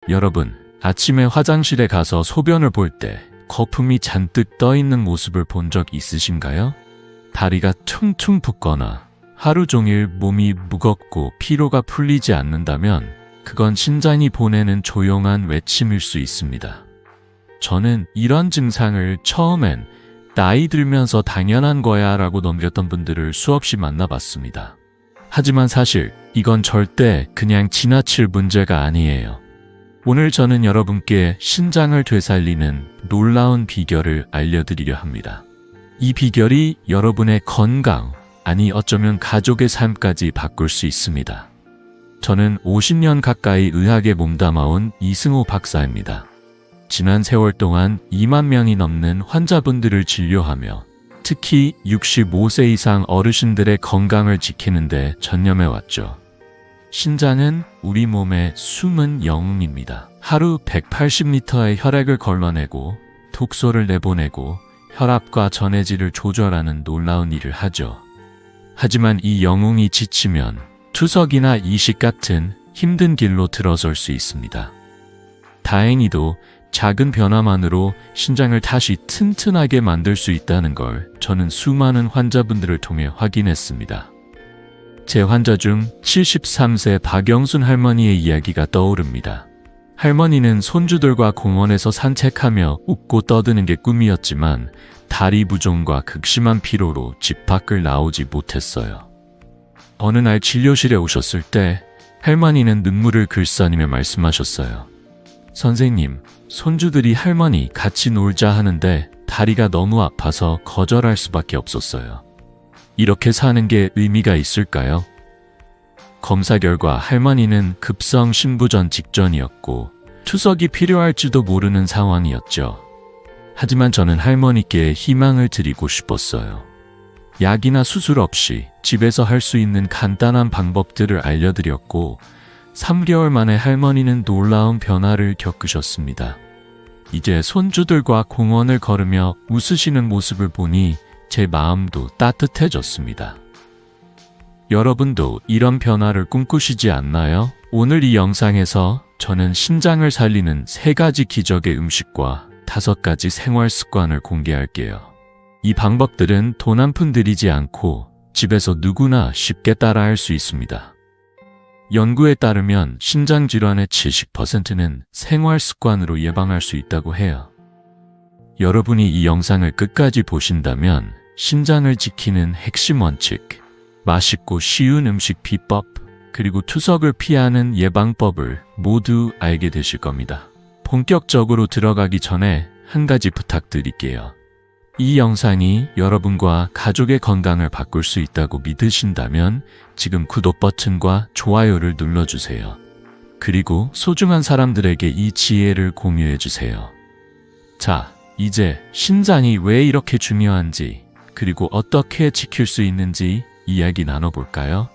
여러분, 아침에 화장실에 가서 소변을 볼 때 거품이 잔뜩 떠있는 모습을 본 적 있으신가요? 다리가 퉁퉁 붓거나 하루 종일 몸이 무겁고 피로가 풀리지 않는다면 그건 신장이 보내는 조용한 외침일 수 있습니다. 저는 이런 증상을 처음엔 나이 들면서 당연한 거야 라고 넘겼던 분들을 수없이 만나봤습니다. 하지만 사실 이건 절대 그냥 지나칠 문제가 아니에요. 오늘 저는 여러분께 신장을 되살리는 놀라운 비결을 알려드리려 합니다. 이 비결이 여러분의 건강, 아니 어쩌면 가족의 삶까지 바꿀 수 있습니다. 저는 50년 가까이 의학에 몸담아온 이승호 박사입니다. 지난 세월 동안 2만 명이 넘는 환자분들을 진료하며 특히 65세 이상 어르신들의 건강을 지키는 데 전념해왔죠. 신장은 우리 몸의 숨은 영웅입니다. 하루 180리터의 혈액을 걸러내고 독소를 내보내고 혈압과 전해질을 조절하는 놀라운 일을 하죠. 하지만 이 영웅이 지치면 투석이나 이식 같은 힘든 길로 들어설 수 있습니다. 다행히도 작은 변화만으로 신장을 다시 튼튼하게 만들 수 있다는 걸 저는 수많은 환자분들을 통해 확인했습니다. 제 환자 중 73세 박영순 할머니의 이야기가 떠오릅니다. 할머니는 손주들과 공원에서 산책하며 웃고 떠드는 게 꿈이었지만 다리 부종과 극심한 피로로 집 밖을 나오지 못했어요. 어느 날 진료실에 오셨을 때 할머니는 눈물을 글썽이며 말씀하셨어요. 선생님, 손주들이 할머니 같이 놀자 하는데 다리가 너무 아파서 거절할 수밖에 없었어요. 이렇게 사는 게 의미가 있을까요? 검사 결과 할머니는 급성 신부전 직전이었고 투석이 필요할지도 모르는 상황이었죠. 하지만 저는 할머니께 희망을 드리고 싶었어요. 약이나 수술 없이 집에서 할 수 있는 간단한 방법들을 알려드렸고 3개월 만에 할머니는 놀라운 변화를 겪으셨습니다. 이제 손주들과 공원을 걸으며 웃으시는 모습을 보니 제 마음도 따뜻해졌습니다. 여러분도 이런 변화를 꿈꾸시지 않나요? 오늘 이 영상에서 저는 신장을 살리는 3가지 기적의 음식과 5가지 생활 습관을 공개할게요. 이 방법들은 돈 한 푼 들이지 않고 집에서 누구나 쉽게 따라할 수 있습니다. 연구에 따르면 신장 질환의 70%는 생활 습관으로 예방할 수 있다고 해요. 여러분이 이 영상을 끝까지 보신다면 신장을 지키는 핵심 원칙, 맛있고 쉬운 음식 비법, 그리고 투석을 피하는 예방법을 모두 알게 되실 겁니다. 본격적으로 들어가기 전에 한 가지 부탁드릴게요. 이 영상이 여러분과 가족의 건강을 바꿀 수 있다고 믿으신다면 지금 구독 버튼과 좋아요를 눌러주세요. 그리고 소중한 사람들에게 이 지혜를 공유해주세요. 자, 이제 신장이 왜 이렇게 중요한지 그리고 어떻게 지킬 수 있는지 이야기 나눠볼까요?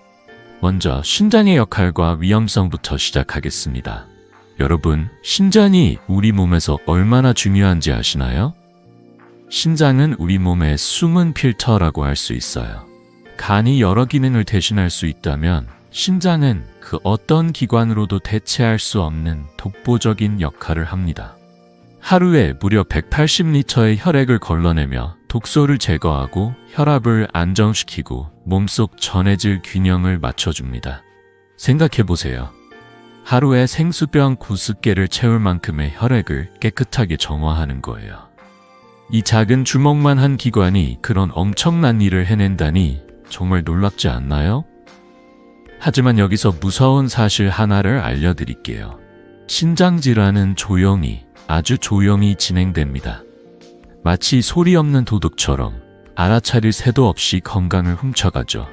먼저 신장의 역할과 위험성부터 시작하겠습니다. 여러분, 신장이 우리 몸에서 얼마나 중요한지 아시나요? 신장은 우리 몸의 숨은 필터라고 할 수 있어요. 간이 여러 기능을 대신할 수 있다면 신장은 그 어떤 기관으로도 대체할 수 없는 독보적인 역할을 합니다. 하루에 무려 180리터의 혈액을 걸러내며 독소를 제거하고 혈압을 안정시키고 몸속 전해질 균형을 맞춰줍니다. 생각해보세요. 하루에 생수병 9개를 채울 만큼의 혈액을 깨끗하게 정화하는 거예요. 이 작은 주먹만 한 기관이 그런 엄청난 일을 해낸다니 정말 놀랍지 않나요? 하지만 여기서 무서운 사실 하나를 알려드릴게요. 신장 질환은 조용히, 아주 조용히 진행됩니다. 마치 소리 없는 도둑처럼 알아차릴 새도 없이 건강을 훔쳐가죠.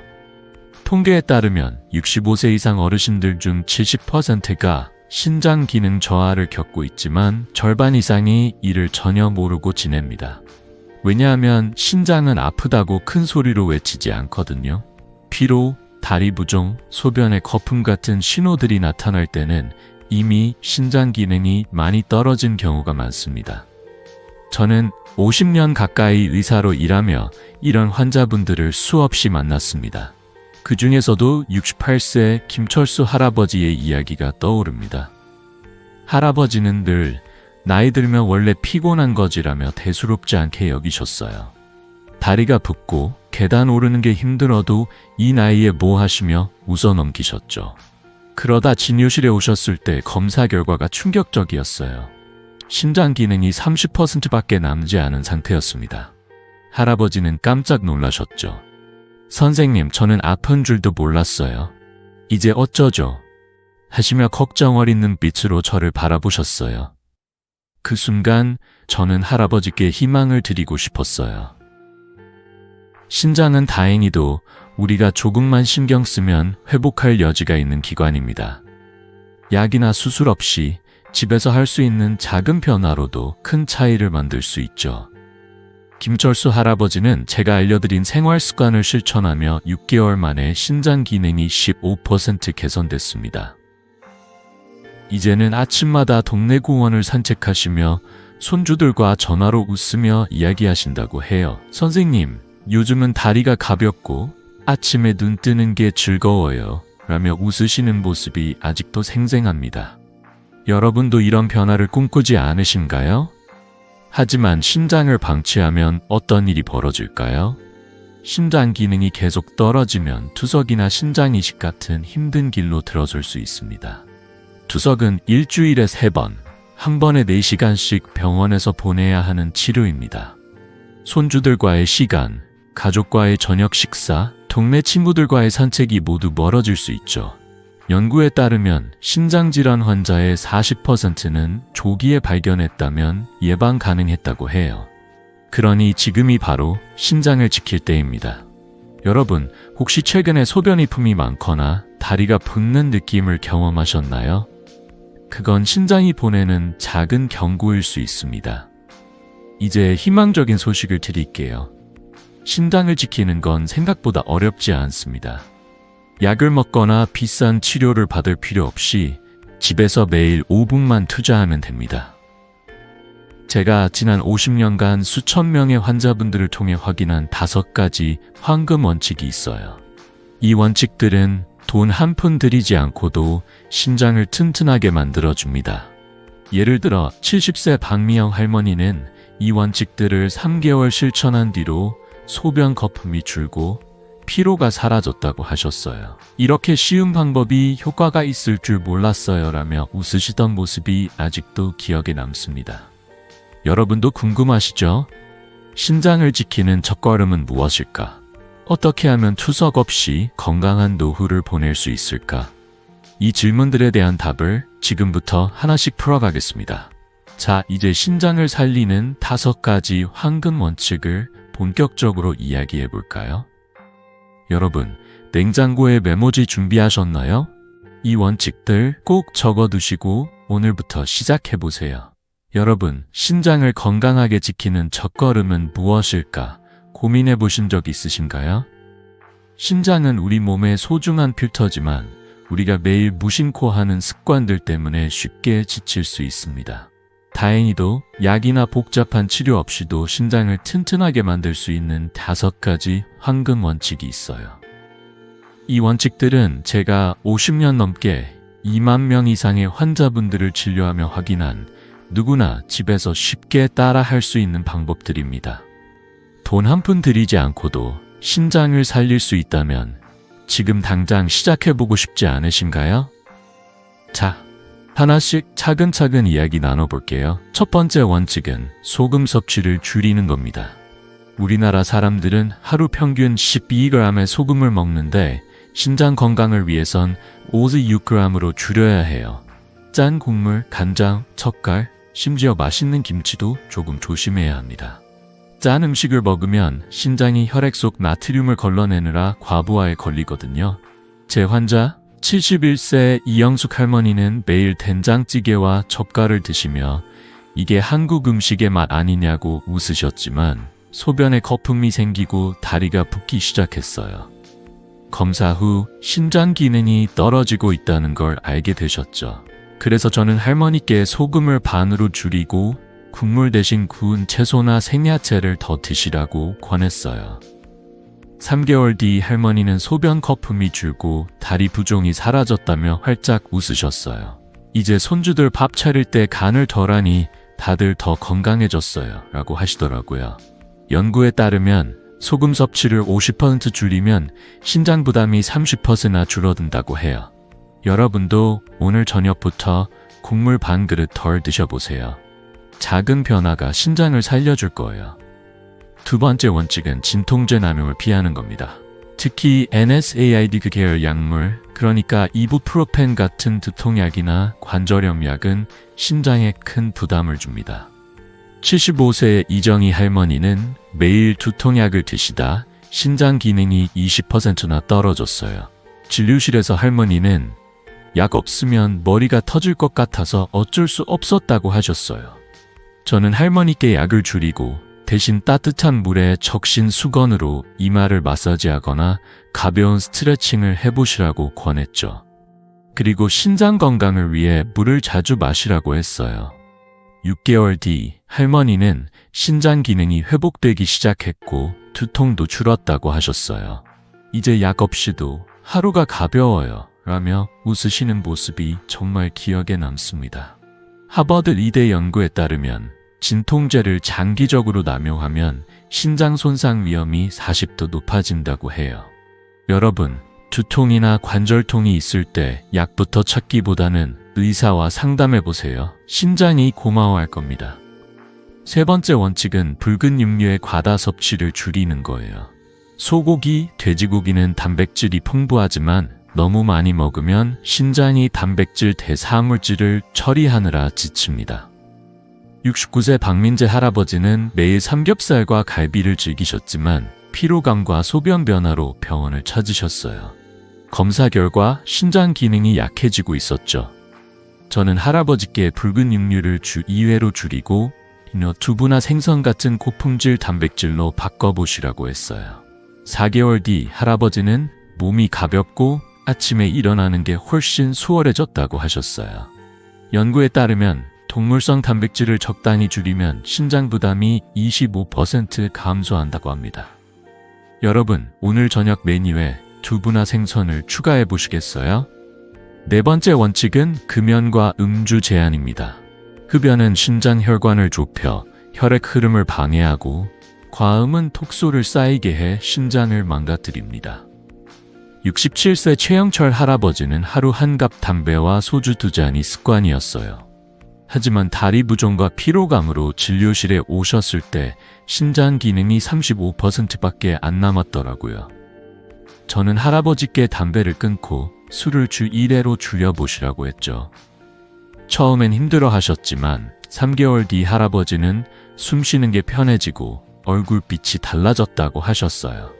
통계에 따르면 65세 이상 어르신들 중 70%가 신장 기능 저하를 겪고 있지만 절반 이상이 이를 전혀 모르고 지냅니다. 왜냐하면 신장은 아프다고 큰 소리로 외치지 않거든요. 피로, 다리 부종, 소변에 거품 같은 신호들이 나타날 때는 이미 신장 기능이 많이 떨어진 경우가 많습니다. 저는 50년 가까이 의사로 일하며 이런 환자분들을 수없이 만났습니다. 그 중에서도 68세 김철수 할아버지의 이야기가 떠오릅니다. 할아버지는 늘 나이 들면 원래 피곤한 거지라며 대수롭지 않게 여기셨어요. 다리가 붓고 계단 오르는 게 힘들어도 이 나이에 뭐 하시며 웃어 넘기셨죠. 그러다 진료실에 오셨을 때 검사 결과가 충격적이었어요. 심장 기능이 30%밖에 남지 않은 상태였습니다. 할아버지는 깜짝 놀라셨죠. 선생님, 저는 아픈 줄도 몰랐어요. 이제 어쩌죠? 하시며 걱정 어린 눈빛으로 저를 바라보셨어요. 그 순간 저는 할아버지께 희망을 드리고 싶었어요. 신장은 다행히도 우리가 조금만 신경 쓰면 회복할 여지가 있는 기관입니다. 약이나 수술 없이 집에서 할 수 있는 작은 변화로도 큰 차이를 만들 수 있죠. 김철수 할아버지는 제가 알려드린 생활 습관을 실천하며 6개월 만에 신장 기능이 15% 개선됐습니다. 이제는 아침마다 동네 공원을 산책하시며 손주들과 전화로 웃으며 이야기하신다고 해요. 선생님, 요즘은 다리가 가볍고 아침에 눈 뜨는 게 즐거워요. 라며 웃으시는 모습이 아직도 생생합니다. 여러분도 이런 변화를 꿈꾸지 않으신가요? 하지만 신장을 방치하면 어떤 일이 벌어질까요? 심장 기능이 계속 떨어지면 투석이나 신장 이식 같은 힘든 길로 들어설 수 있습니다. 투석은 일주일에 3번, 한 번에 4시간씩 병원에서 보내야 하는 치료입니다. 손주들과의 시간, 가족과의 저녁 식사, 동네 친구들과의 산책이 모두 멀어질 수 있죠. 연구에 따르면 신장질환 환자의 40%는 조기에 발견했다면 예방 가능했다고 해요. 그러니 지금이 바로 신장을 지킬 때입니다. 여러분, 혹시 최근에 소변이품이 많거나 다리가 붓는 느낌을 경험하셨나요? 그건 신장이 보내는 작은 경고일 수 있습니다. 이제 희망적인 소식을 드릴게요. 신장을 지키는 건 생각보다 어렵지 않습니다. 약을 먹거나 비싼 치료를 받을 필요 없이 집에서 매일 5분만 투자하면 됩니다. 제가 지난 50년간 수천 명의 환자분들을 통해 확인한 5가지 황금 원칙이 있어요. 이 원칙들은 돈 한 푼 들이지 않고도 신장을 튼튼하게 만들어줍니다. 예를 들어 70세 박미영 할머니는 이 원칙들을 3개월 실천한 뒤로 소변 거품이 줄고 피로가 사라졌다고 하셨어요. 이렇게 쉬운 방법이 효과가 있을 줄 몰랐어요 라며 웃으시던 모습이 아직도 기억에 남습니다. 여러분도 궁금하시죠? 신장을 지키는 첫걸음은 무엇일까? 어떻게 하면 투석 없이 건강한 노후를 보낼 수 있을까? 이 질문들에 대한 답을 지금부터 하나씩 풀어가겠습니다. 자, 이제 신장을 살리는 5가지 황금 원칙을 본격적으로 이야기해 볼까요? 여러분, 냉장고에 메모지 준비하셨나요? 이 원칙들 꼭 적어두시고 오늘부터 시작해보세요. 여러분, 신장을 건강하게 지키는 첫걸음은 무엇일까 고민해보신 적 있으신가요? 신장은 우리 몸의 소중한 필터지만 우리가 매일 무심코 하는 습관들 때문에 쉽게 지칠 수 있습니다. 다행히도 약이나 복잡한 치료 없이도 신장을 튼튼하게 만들 수 있는 5가지 황금 원칙이 있어요. 이 원칙들은 제가 50년 넘게 2만 명 이상의 환자분들을 진료하며 확인한 누구나 집에서 쉽게 따라 할 수 있는 방법들입니다. 돈 한 푼 들이지 않고도 신장을 살릴 수 있다면 지금 당장 시작해보고 싶지 않으신가요? 자, 하나씩 차근차근 이야기 나눠볼게요. 첫 번째 원칙은 소금 섭취를 줄이는 겁니다. 우리나라 사람들은 하루 평균 12g의 소금을 먹는데 신장 건강을 위해선 5-6g으로 줄여야 해요. 짠 국물, 간장, 젓갈, 심지어 맛있는 김치도 조금 조심해야 합니다. 짠 음식을 먹으면 신장이 혈액 속 나트륨을 걸러내느라 과부하에 걸리거든요. 제 환자 71세 이영숙 할머니는 매일 된장찌개와 젓갈을 드시며 이게 한국 음식의 맛 아니냐고 웃으셨지만 소변에 거품이 생기고 다리가 붓기 시작했어요. 검사 후 신장 기능이 떨어지고 있다는 걸 알게 되셨죠. 그래서 저는 할머니께 소금을 반으로 줄이고 국물 대신 구운 채소나 생야채를 더 드시라고 권했어요. 3개월 뒤 할머니는 소변 거품이 줄고 다리 부종이 사라졌다며 활짝 웃으셨어요. 이제 손주들 밥 차릴 때 간을 덜하니 다들 더 건강해졌어요. 라고 하시더라고요. 연구에 따르면 소금 섭취를 50% 줄이면 신장 부담이 30%나 줄어든다고 해요. 여러분도 오늘 저녁부터 국물 반 그릇 덜 드셔보세요. 작은 변화가 신장을 살려줄 거예요. 두 번째 원칙은 진통제 남용을 피하는 겁니다. 특히 NSAID 계열 약물, 그러니까 이부프로펜 같은 두통약이나 관절염 약은 신장에 큰 부담을 줍니다. 75세의 이정희 할머니는 매일 두통약을 드시다 신장 기능이 20%나 떨어졌어요. 진료실에서 할머니는 약 없으면 머리가 터질 것 같아서 어쩔 수 없었다고 하셨어요. 저는 할머니께 약을 줄이고 대신 따뜻한 물에 적신 수건으로 이마를 마사지하거나 가벼운 스트레칭을 해보시라고 권했죠. 그리고 신장 건강을 위해 물을 자주 마시라고 했어요. 6개월 뒤 할머니는 신장 기능이 회복되기 시작했고 두통도 줄었다고 하셨어요. 이제 약 없이도 하루가 가벼워요. 라며 웃으시는 모습이 정말 기억에 남습니다. 하버드 의대 연구에 따르면 진통제를 장기적으로 남용하면 신장 손상 위험이 40도 높아진다고 해요. 여러분, 두통이나 관절통이 있을 때 약부터 찾기보다는 의사와 상담해보세요. 신장이 고마워할 겁니다. 세 번째 원칙은 붉은 육류의 과다 섭취를 줄이는 거예요. 소고기, 돼지고기는 단백질이 풍부하지만 너무 많이 먹으면 신장이 단백질 대사물질을 처리하느라 지칩니다. 69세 박민재 할아버지는 매일 삼겹살과 갈비를 즐기셨지만 피로감과 소변 변화로 병원을 찾으셨어요. 검사 결과 신장 기능이 약해지고 있었죠. 저는 할아버지께 붉은 육류를 주 2회로 줄이고 두부나 생선 같은 고품질 단백질로 바꿔보시라고 했어요. 4개월 뒤 할아버지는 몸이 가볍고 아침에 일어나는 게 훨씬 수월해졌다고 하셨어요. 연구에 따르면 동물성 단백질을 적당히 줄이면 신장 부담이 25% 감소한다고 합니다. 여러분, 오늘 저녁 메뉴에 두부나 생선을 추가해 보시겠어요? 네 번째 원칙은 금연과 음주 제한입니다. 흡연은 신장 혈관을 좁혀 혈액 흐름을 방해하고 과음은 톡소를 쌓이게 해 신장을 망가뜨립니다. 67세 최영철 할아버지는 하루 한 갑 담배와 소주 2잔이 습관이었어요. 하지만 다리 부종과 피로감으로 진료실에 오셨을 때 신장 기능이 35%밖에 안 남았더라고요. 저는 할아버지께 담배를 끊고 술을 주 1회로 줄여보시라고 했죠. 처음엔 힘들어 하셨지만 3개월 뒤 할아버지는 숨 쉬는 게 편해지고 얼굴빛이 달라졌다고 하셨어요.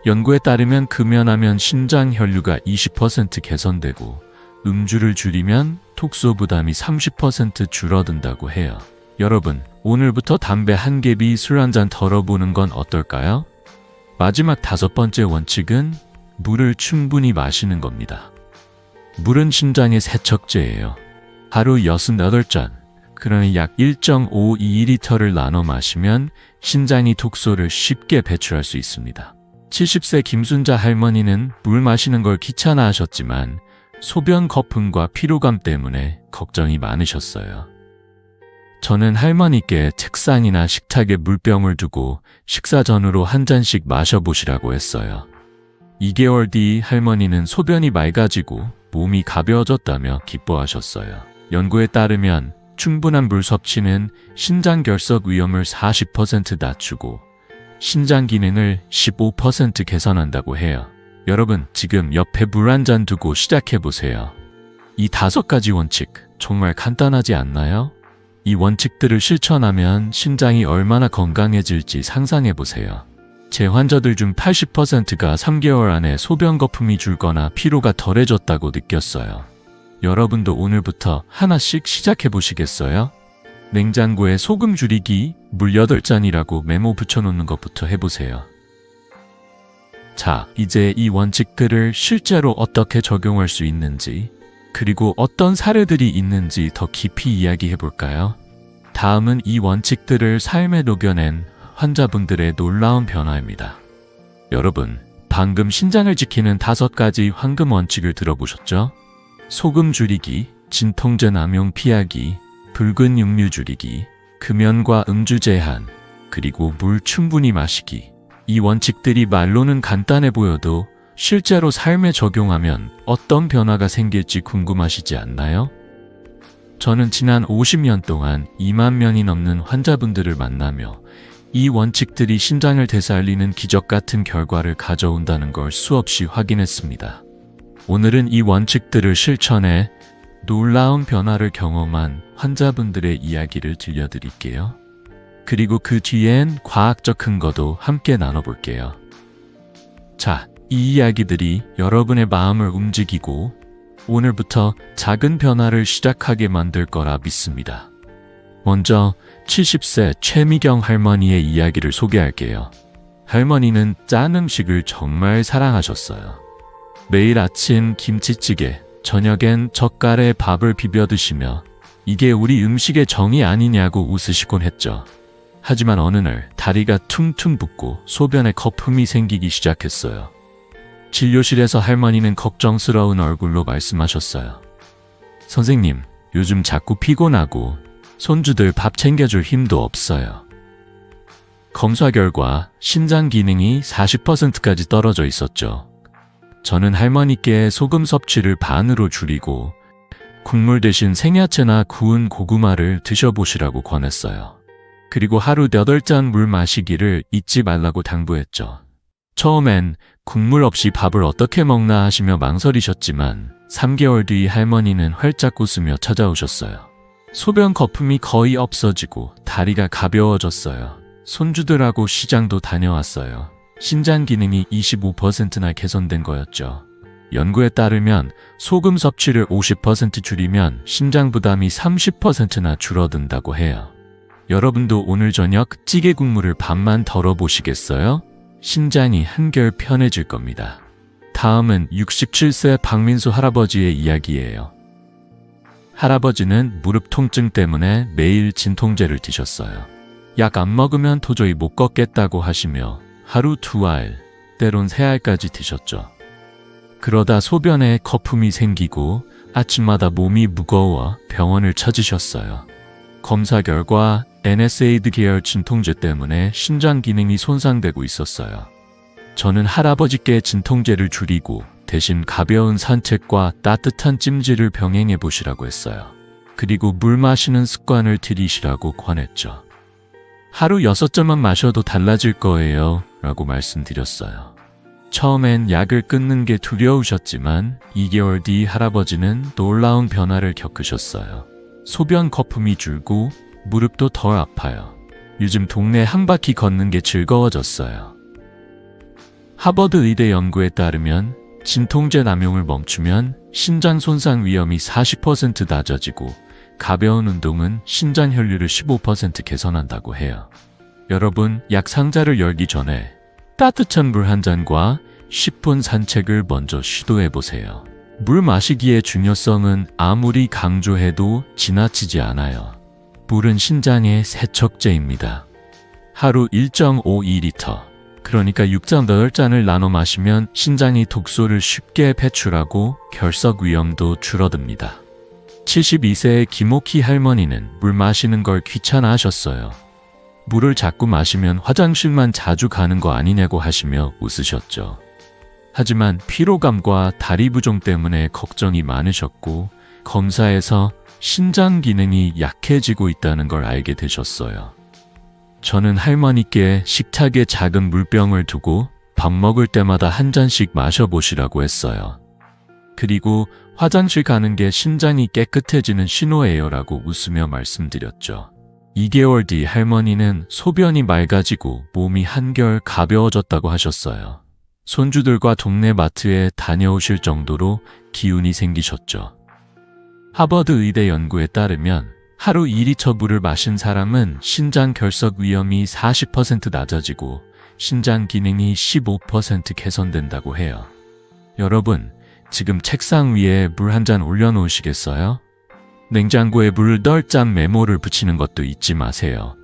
연구에 따르면 금연하면 신장 혈류가 20% 개선되고 음주를 줄이면 톡소 부담이 30% 줄어든다고 해요. 여러분, 오늘부터 담배 한 갭이 술 한 잔 덜어보는 건 어떨까요? 마지막 5번째 원칙은 물을 충분히 마시는 겁니다. 물은 신장의 세척제예요. 하루 68잔, 그러니 약 1.5-2리터를 나눠 마시면 신장이 톡소를 쉽게 배출할 수 있습니다. 70세 김순자 할머니는 물 마시는 걸 귀찮아하셨지만 소변 거품과 피로감 때문에 걱정이 많으셨어요. 저는 할머니께 책상이나 식탁에 물병을 두고 식사 전후로 한 잔씩 마셔보시라고 했어요. 2개월 뒤 할머니는 소변이 맑아지고 몸이 가벼워졌다며 기뻐하셨어요. 연구에 따르면 충분한 물 섭취는 신장 결석 위험을 40% 낮추고 신장 기능을 15% 개선한다고 해요. 여러분, 지금 옆에 물 한 잔 두고 시작해보세요. 이 5가지 원칙 정말 간단하지 않나요? 이 원칙들을 실천하면 신장이 얼마나 건강해질지 상상해보세요. 제 환자들 중 80%가 3개월 안에 소변 거품이 줄거나 피로가 덜해졌다고 느꼈어요. 여러분도 오늘부터 하나씩 시작해보시겠어요? 냉장고에 소금 줄이기, 물 8잔이라고 메모 붙여놓는 것부터 해보세요. 자, 이제 이 원칙들을 실제로 어떻게 적용할 수 있는지, 그리고 어떤 사례들이 있는지 더 깊이 이야기해볼까요? 다음은 이 원칙들을 삶에 녹여낸 환자분들의 놀라운 변화입니다. 여러분, 방금 신장을 지키는 5가지 황금 원칙을 들어보셨죠? 소금 줄이기, 진통제 남용 피하기, 붉은 육류 줄이기, 금연과 음주 제한, 그리고 물 충분히 마시기. 이 원칙들이 말로는 간단해 보여도 실제로 삶에 적용하면 어떤 변화가 생길지 궁금하시지 않나요? 저는 지난 50년 동안 2만 명이 넘는 환자분들을 만나며 이 원칙들이 신장을 되살리는 기적 같은 결과를 가져온다는 걸 수없이 확인했습니다. 오늘은 이 원칙들을 실천해 놀라운 변화를 경험한 환자분들의 이야기를 들려드릴게요. 그리고 그 뒤엔 과학적 근거도 함께 나눠볼게요. 자, 이 이야기들이 여러분의 마음을 움직이고 오늘부터 작은 변화를 시작하게 만들 거라 믿습니다. 먼저 70세 최미경 할머니의 이야기를 소개할게요. 할머니는 짠 음식을 정말 사랑하셨어요. 매일 아침 김치찌개, 저녁엔 젓갈에 밥을 비벼 드시며 이게 우리 음식의 정이 아니냐고 웃으시곤 했죠. 하지만 어느 날 다리가 퉁퉁 붓고 소변에 거품이 생기기 시작했어요. 진료실에서 할머니는 걱정스러운 얼굴로 말씀하셨어요. 선생님, 요즘 자꾸 피곤하고 손주들 밥 챙겨줄 힘도 없어요. 검사 결과 신장 기능이 40%까지 떨어져 있었죠. 저는 할머니께 소금 섭취를 반으로 줄이고 국물 대신 생야채나 구운 고구마를 드셔보시라고 권했어요. 그리고 하루 8잔 물 마시기를 잊지 말라고 당부했죠. 처음엔 국물 없이 밥을 어떻게 먹나 하시며 망설이셨지만 3개월 뒤 할머니는 활짝 웃으며 찾아오셨어요. 소변 거품이 거의 없어지고 다리가 가벼워졌어요. 손주들하고 시장도 다녀왔어요. 신장 기능이 25%나 개선된 거였죠. 연구에 따르면 소금 섭취를 50% 줄이면 신장 부담이 30%나 줄어든다고 해요. 여러분도 오늘 저녁 찌개 국물을 반만 덜어보시겠어요? 신장이 한결 편해질 겁니다. 다음은 67세 박민수 할아버지의 이야기예요. 할아버지는 무릎 통증 때문에 매일 진통제를 드셨어요. 약 안 먹으면 도저히 못 걷겠다고 하시며 하루 2알, 때론 3알까지 드셨죠. 그러다 소변에 거품이 생기고 아침마다 몸이 무거워 병원을 찾으셨어요. 검사 결과 NSAID 계열 진통제 때문에 신장 기능이 손상되고 있었어요. 저는 할아버지께 진통제를 줄이고 대신 가벼운 산책과 따뜻한 찜질을 병행해 보시라고 했어요. 그리고 물 마시는 습관을 들이시라고 권했죠. 하루 6잔만 마셔도 달라질 거예요 라고 말씀드렸어요. 처음엔 약을 끊는 게 두려우셨지만 2개월 뒤 할아버지는 놀라운 변화를 겪으셨어요. 소변 거품이 줄고 무릎도 덜 아파요. 요즘 동네 한 바퀴 걷는 게 즐거워졌어요. 하버드 의대 연구에 따르면 진통제 남용을 멈추면 신장 손상 위험이 40% 낮아지고 가벼운 운동은 신장 혈류를 15% 개선한다고 해요. 여러분, 약 상자를 열기 전에 따뜻한 물 한 잔과 10분 산책을 먼저 시도해보세요. 물 마시기의 중요성은 아무리 강조해도 지나치지 않아요. 물은 신장의 세척제입니다. 하루 1.52리터, 그러니까 6.8잔을 나눠 마시면 신장이 독소를 쉽게 배출하고 결석 위험도 줄어듭니다. 72세의 김옥희 할머니는 물 마시는 걸 귀찮아 하셨어요. 물을 자꾸 마시면 화장실만 자주 가는 거 아니냐고 하시며 웃으셨죠. 하지만 피로감과 다리 부종 때문에 걱정이 많으셨고 검사에서 신장 기능이 약해지고 있다는 걸 알게 되셨어요. 저는 할머니께 식탁에 작은 물병을 두고 밥 먹을 때마다 한 잔씩 마셔보시라고 했어요. 그리고 화장실 가는 게 신장이 깨끗해지는 신호예요 라고 웃으며 말씀드렸죠. 2개월 뒤 할머니는 소변이 맑아지고 몸이 한결 가벼워졌다고 하셨어요. 손주들과 동네 마트에 다녀오실 정도로 기운이 생기셨죠. 하버드 의대 연구에 따르면 하루 2리터 물을 마신 사람은 신장 결석 위험이 40% 낮아지고 신장 기능이 15% 개선된다고 해요. 여러분, 지금 책상 위에 물 한 잔 올려놓으시겠어요? 냉장고에 물 널 잔 메모를 붙이는 것도 잊지 마세요.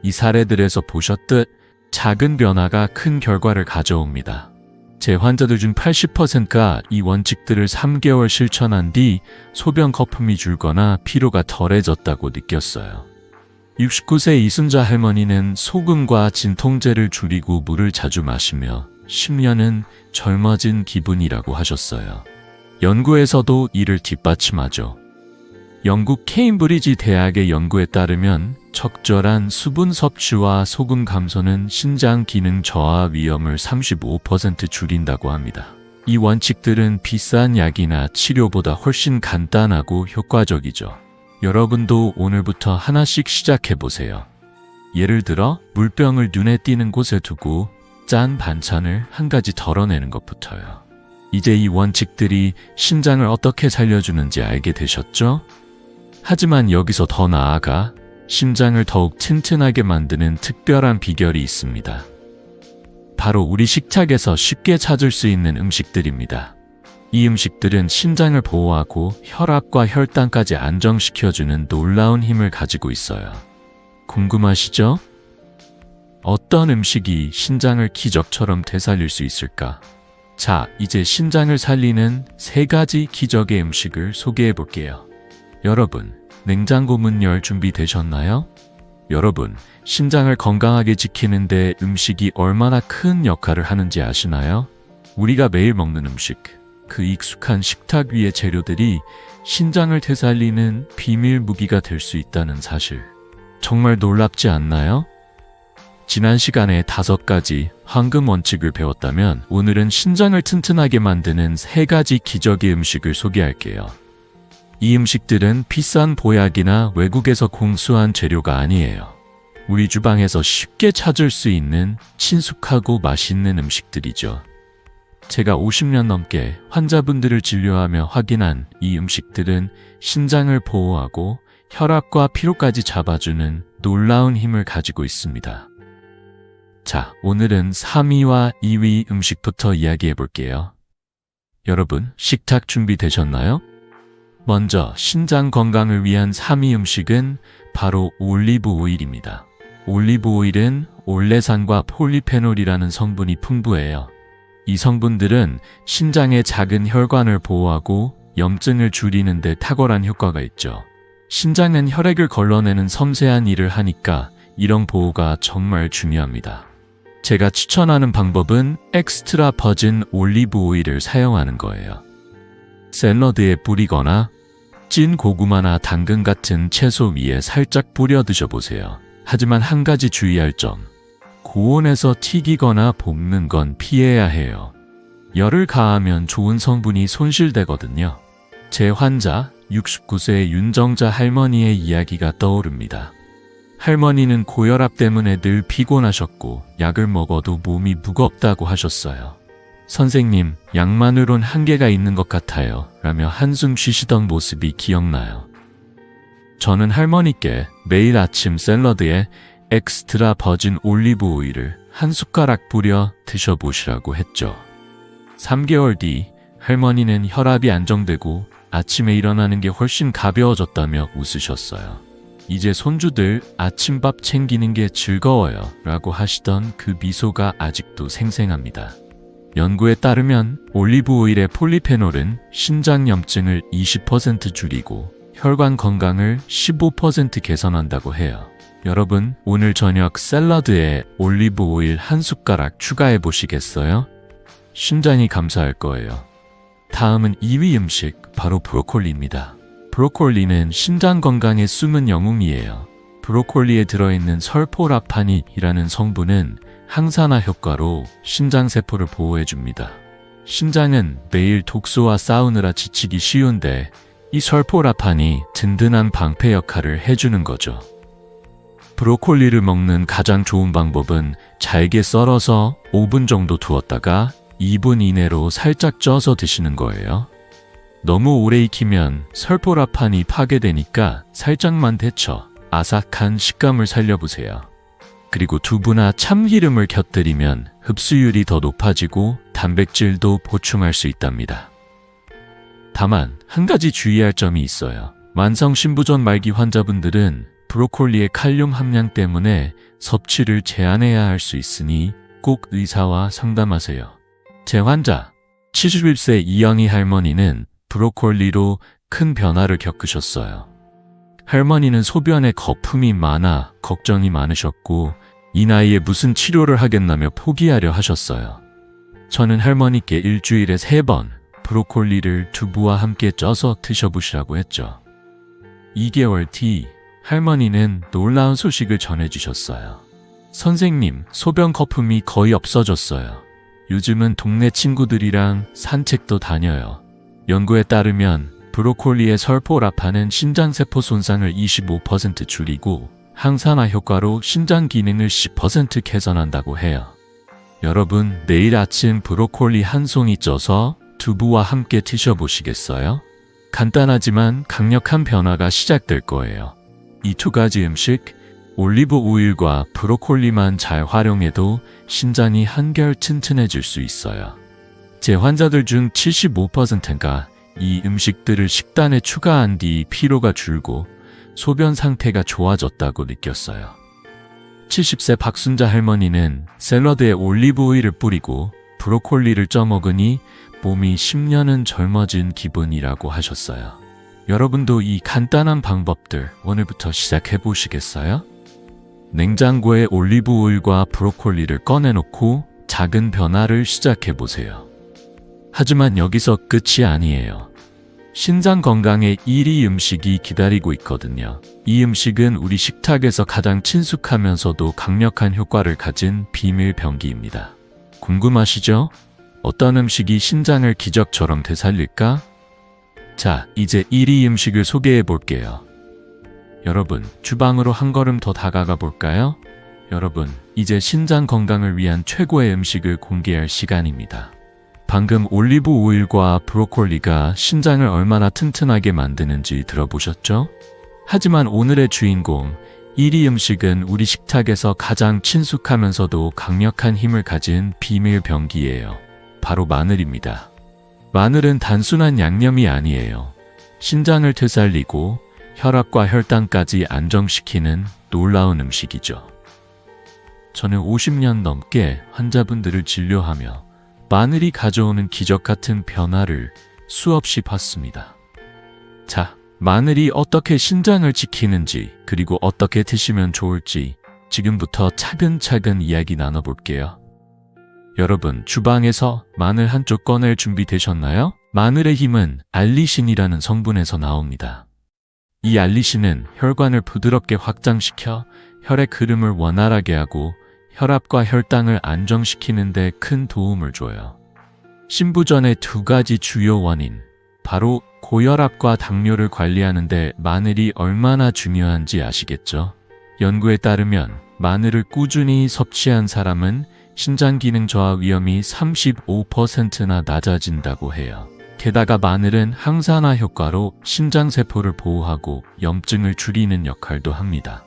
이 사례들에서 보셨듯 작은 변화가 큰 결과를 가져옵니다. 제 환자들 중 80%가 이 원칙들을 3개월 실천한 뒤 소변 거품이 줄거나 피로가 덜해졌다고 느꼈어요. 69세 이순자 할머니는 소금과 진통제를 줄이고 물을 자주 마시며 10년은 젊어진 기분이라고 하셨어요. 연구에서도 이를 뒷받침하죠. 영국 케임브리지 대학의 연구에 따르면 적절한 수분 섭취와 소금 감소는 신장 기능 저하 위험을 35% 줄인다고 합니다. 이 원칙들은 비싼 약이나 치료보다 훨씬 간단하고 효과적이죠. 여러분도 오늘부터 하나씩 시작해보세요. 예를 들어 물병을 눈에 띄는 곳에 두고 짠 반찬을 한 가지 덜어내는 것부터요. 이제 이 원칙들이 신장을 어떻게 살려주는지 알게 되셨죠? 하지만 여기서 더 나아가 심장을 더욱 튼튼하게 만드는 특별한 비결이 있습니다. 바로 우리 식탁에서 쉽게 찾을 수 있는 음식들입니다. 이 음식들은 신장을 보호하고 혈압과 혈당까지 안정시켜주는 놀라운 힘을 가지고 있어요. 궁금하시죠? 어떤 음식이 신장을 기적처럼 되살릴 수 있을까? 자, 이제 신장을 살리는 3가지 기적의 음식을 소개해 볼게요. 여러분, 냉장고 문 열 준비 되셨나요? 여러분, 신장을 건강하게 지키는데 음식이 얼마나 큰 역할을 하는지 아시나요? 우리가 매일 먹는 음식, 그 익숙한 식탁 위의 재료들이 신장을 되살리는 비밀 무기가 될 수 있다는 사실. 정말 놀랍지 않나요? 지난 시간에 5가지 황금 원칙을 배웠다면 오늘은 신장을 튼튼하게 만드는 3가지 기적의 음식을 소개할게요. 이 음식들은 비싼 보약이나 외국에서 공수한 재료가 아니에요. 우리 주방에서 쉽게 찾을 수 있는 친숙하고 맛있는 음식들이죠. 제가 50년 넘게 환자분들을 진료하며 확인한 이 음식들은 신장을 보호하고 혈압과 피로까지 잡아주는 놀라운 힘을 가지고 있습니다. 자, 오늘은 3위와 2위 음식부터 이야기해 볼게요. 여러분, 식탁 준비되셨나요? 먼저 신장 건강을 위한 3위 음식은 바로 올리브 오일입니다. 올리브 오일은 올레산과 폴리페놀이라는 성분이 풍부해요. 이 성분들은 신장의 작은 혈관을 보호하고 염증을 줄이는 데 탁월한 효과가 있죠. 신장은 혈액을 걸러내는 섬세한 일을 하니까 이런 보호가 정말 중요합니다. 제가 추천하는 방법은 엑스트라 버진 올리브 오일을 사용하는 거예요. 샐러드에 뿌리거나 찐 고구마나 당근 같은 채소 위에 살짝 뿌려 드셔보세요. 하지만 한 가지 주의할 점. 고온에서 튀기거나 볶는 건 피해야 해요. 열을 가하면 좋은 성분이 손실되거든요. 제 환자 69세 윤정자 할머니의 이야기가 떠오릅니다. 할머니는 고혈압 때문에 늘 피곤하셨고 약을 먹어도 몸이 무겁다고 하셨어요. 선생님, 약만으론 한계가 있는 것 같아요. 라며 한숨 쉬시던 모습이 기억나요. 저는 할머니께 매일 아침 샐러드에 엑스트라 버진 올리브 오일을 한 숟가락 뿌려 드셔보시라고 했죠. 3개월 뒤 할머니는 혈압이 안정되고 아침에 일어나는 게 훨씬 가벼워졌다며 웃으셨어요. 이제 손주들 아침밥 챙기는 게 즐거워요 라고 하시던 그 미소가 아직도 생생합니다. 연구에 따르면 올리브 오일의 폴리페놀은 신장염증을 20% 줄이고 혈관 건강을 15% 개선한다고 해요. 여러분, 오늘 저녁 샐러드에 올리브 오일 한 숟가락 추가해 보시겠어요? 심장이 감사할 거예요. 다음은 2위 음식, 바로 브로콜리입니다. 브로콜리는 신장 건강의 숨은 영웅이에요. 브로콜리에 들어있는 설포라파닌이라는 성분은 항산화 효과로 신장세포를 보호해줍니다. 신장은 매일 독소와 싸우느라 지치기 쉬운데 이 설포라판이 든든한 방패 역할을 해주는 거죠. 브로콜리를 먹는 가장 좋은 방법은 잘게 썰어서 5분 정도 두었다가 2분 이내로 살짝 쪄서 드시는 거예요. 너무 오래 익히면 설포라판이 파괴되니까 살짝만 데쳐 아삭한 식감을 살려보세요. 그리고 두부나 참기름을 곁들이면 흡수율이 더 높아지고 단백질도 보충할 수 있답니다. 다만 한 가지 주의할 점이 있어요. 만성신부전 말기 환자분들은 브로콜리의 칼륨 함량 때문에 섭취를 제한해야 할 수 있으니 꼭 의사와 상담하세요. 제 환자 71세 이영희 할머니는 브로콜리로 큰 변화를 겪으셨어요. 할머니는 소변에 거품이 많아 걱정이 많으셨고 이 나이에 무슨 치료를 하겠다며 포기하려 하셨어요. 저는 할머니께 일주일에 3번 브로콜리를 두부와 함께 쪄서 드셔보시라고 했죠. 2개월 뒤 할머니는 놀라운 소식을 전해주셨어요. 선생님, 소변 거품이 거의 없어졌어요. 요즘은 동네 친구들이랑 산책도 다녀요. 연구에 따르면 브로콜리의 설포라파는 신장세포 손상을 25% 줄이고 항산화 효과로 신장 기능을 10% 개선한다고 해요. 여러분, 내일 아침 브로콜리 한 송이 쪄서 두부와 함께 드셔보시겠어요? 간단하지만 강력한 변화가 시작될 거예요. 이 2가지 음식, 올리브 오일과 브로콜리만 잘 활용해도 신장이 한결 튼튼해질 수 있어요. 제 환자들 중 75%가 이 음식들을 식단에 추가한 뒤 피로가 줄고 소변 상태가 좋아졌다고 느꼈어요. 70세 박순자 할머니는 샐러드에 올리브 오일을 뿌리고 브로콜리를 쪄먹으니 몸이 10년은 젊어진 기분이라고 하셨어요. 여러분도 이 간단한 방법들 오늘부터 시작해 보시겠어요? 냉장고에 올리브 오일과 브로콜리를 꺼내놓고 작은 변화를 시작해 보세요. 하지만 여기서 끝이 아니에요. 신장 건강의 1위 음식이 기다리고 있거든요. 이 음식은 우리 식탁에서 가장 친숙하면서도 강력한 효과를 가진 비밀 병기입니다. 궁금하시죠? 어떤 음식이 신장을 기적처럼 되살릴까? 자, 이제 1위 음식을 소개해 볼게요. 여러분, 주방으로 한 걸음 더 다가가 볼까요? 여러분, 이제 신장 건강을 위한 최고의 음식을 공개할 시간입니다. 방금 올리브 오일과 브로콜리가 신장을 얼마나 튼튼하게 만드는지 들어보셨죠? 하지만 오늘의 주인공, 1위 음식은 우리 식탁에서 가장 친숙하면서도 강력한 힘을 가진 비밀 병기예요. 바로 마늘입니다. 마늘은 단순한 양념이 아니에요. 신장을 되살리고 혈압과 혈당까지 안정시키는 놀라운 음식이죠. 저는 50년 넘게 환자분들을 진료하며 마늘이 가져오는 기적 같은 변화를 수없이 봤습니다. 자, 마늘이 어떻게 신장을 지키는지 그리고 어떻게 드시면 좋을지 지금부터 차근차근 이야기 나눠볼게요. 여러분, 주방에서 마늘 한쪽 꺼낼 준비 되셨나요? 마늘의 힘은 알리신이라는 성분에서 나옵니다. 이 알리신은 혈관을 부드럽게 확장시켜 혈의 흐름을 원활하게 하고 혈압과 혈당을 안정시키는 데 큰 도움을 줘요. 신부전의 2가지 주요 원인, 바로 고혈압과 당뇨를 관리하는 데 마늘이 얼마나 중요한지 아시겠죠? 연구에 따르면 마늘을 꾸준히 섭취한 사람은 신장 기능 저하 위험이 35%나 낮아진다고 해요. 게다가 마늘은 항산화 효과로 신장세포를 보호하고 염증을 줄이는 역할도 합니다.